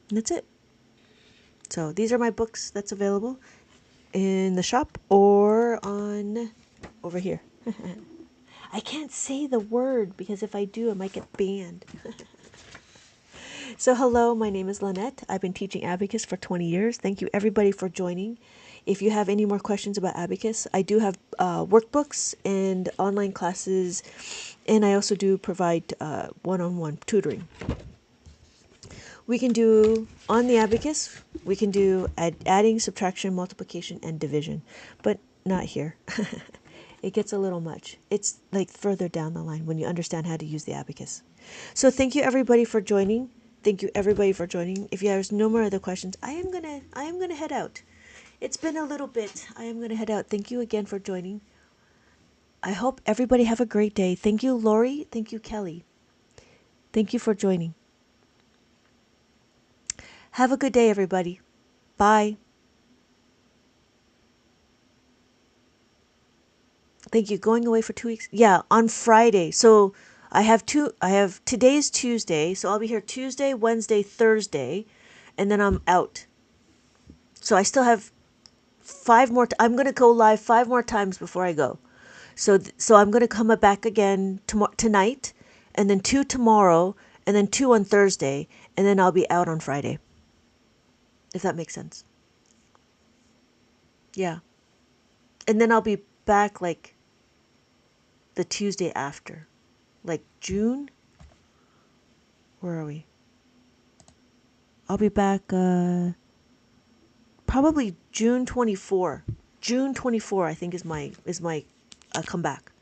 And that's it. So these are my books that's available in the shop or on over here. I can't say the word because if I do, I might get banned. So hello, my name is Lynette. I've been teaching Abacus for 20 years. Thank you everybody for joining. If you have any more questions about Abacus, I do have workbooks and online classes, and I also do provide one-on-one tutoring. We can do, on the Abacus, we can do adding, subtraction, multiplication, and division, but not here. It gets a little much. It's like further down the line when you understand how to use the Abacus. So thank you everybody for joining. Thank you everybody for joining. If there's no more other questions, I am gonna head out. It's been a little bit. I am gonna head out. Thank you again for joining. I hope everybody have a great day. Thank you, Lori. Thank you, Kelly. Thank you for joining. Have a good day, everybody. Bye. Thank you. Going away for 2 weeks? Yeah, on Friday. So I have today's Tuesday, so I'll be here Tuesday, Wednesday, Thursday, and then I'm out. So I still have 5 more. I'm going to go live 5 more times before I go. So I'm going to come back again tonight, and then 2 tomorrow, and then 2 on Thursday, and then I'll be out on Friday. If that makes sense. Yeah. And then I'll be back like the Tuesday after. Like June? Where are we? I'll be back probably June 24. June 24 I think is my comeback.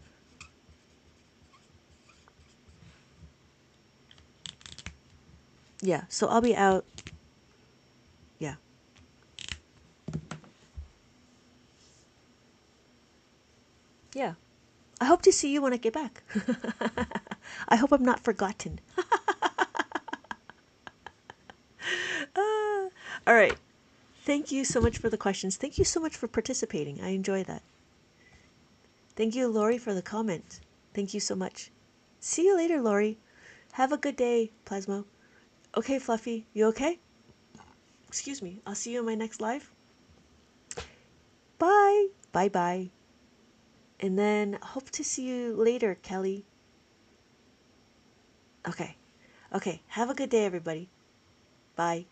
Yeah, so I'll be out. Yeah. Yeah. I hope to see you when I get back. I hope I'm not forgotten. All right. Thank you so much for the questions. Thank you so much for participating. I enjoy that. Thank you, Lori, for the comment. Thank you so much. See you later, Lori. Have a good day, Plasmo. Okay, Fluffy, you okay? Excuse me. I'll see you in my next live. Bye. Bye bye. And then hope to see you later, Kelly. Okay. Okay. Have a good day, everybody. Bye.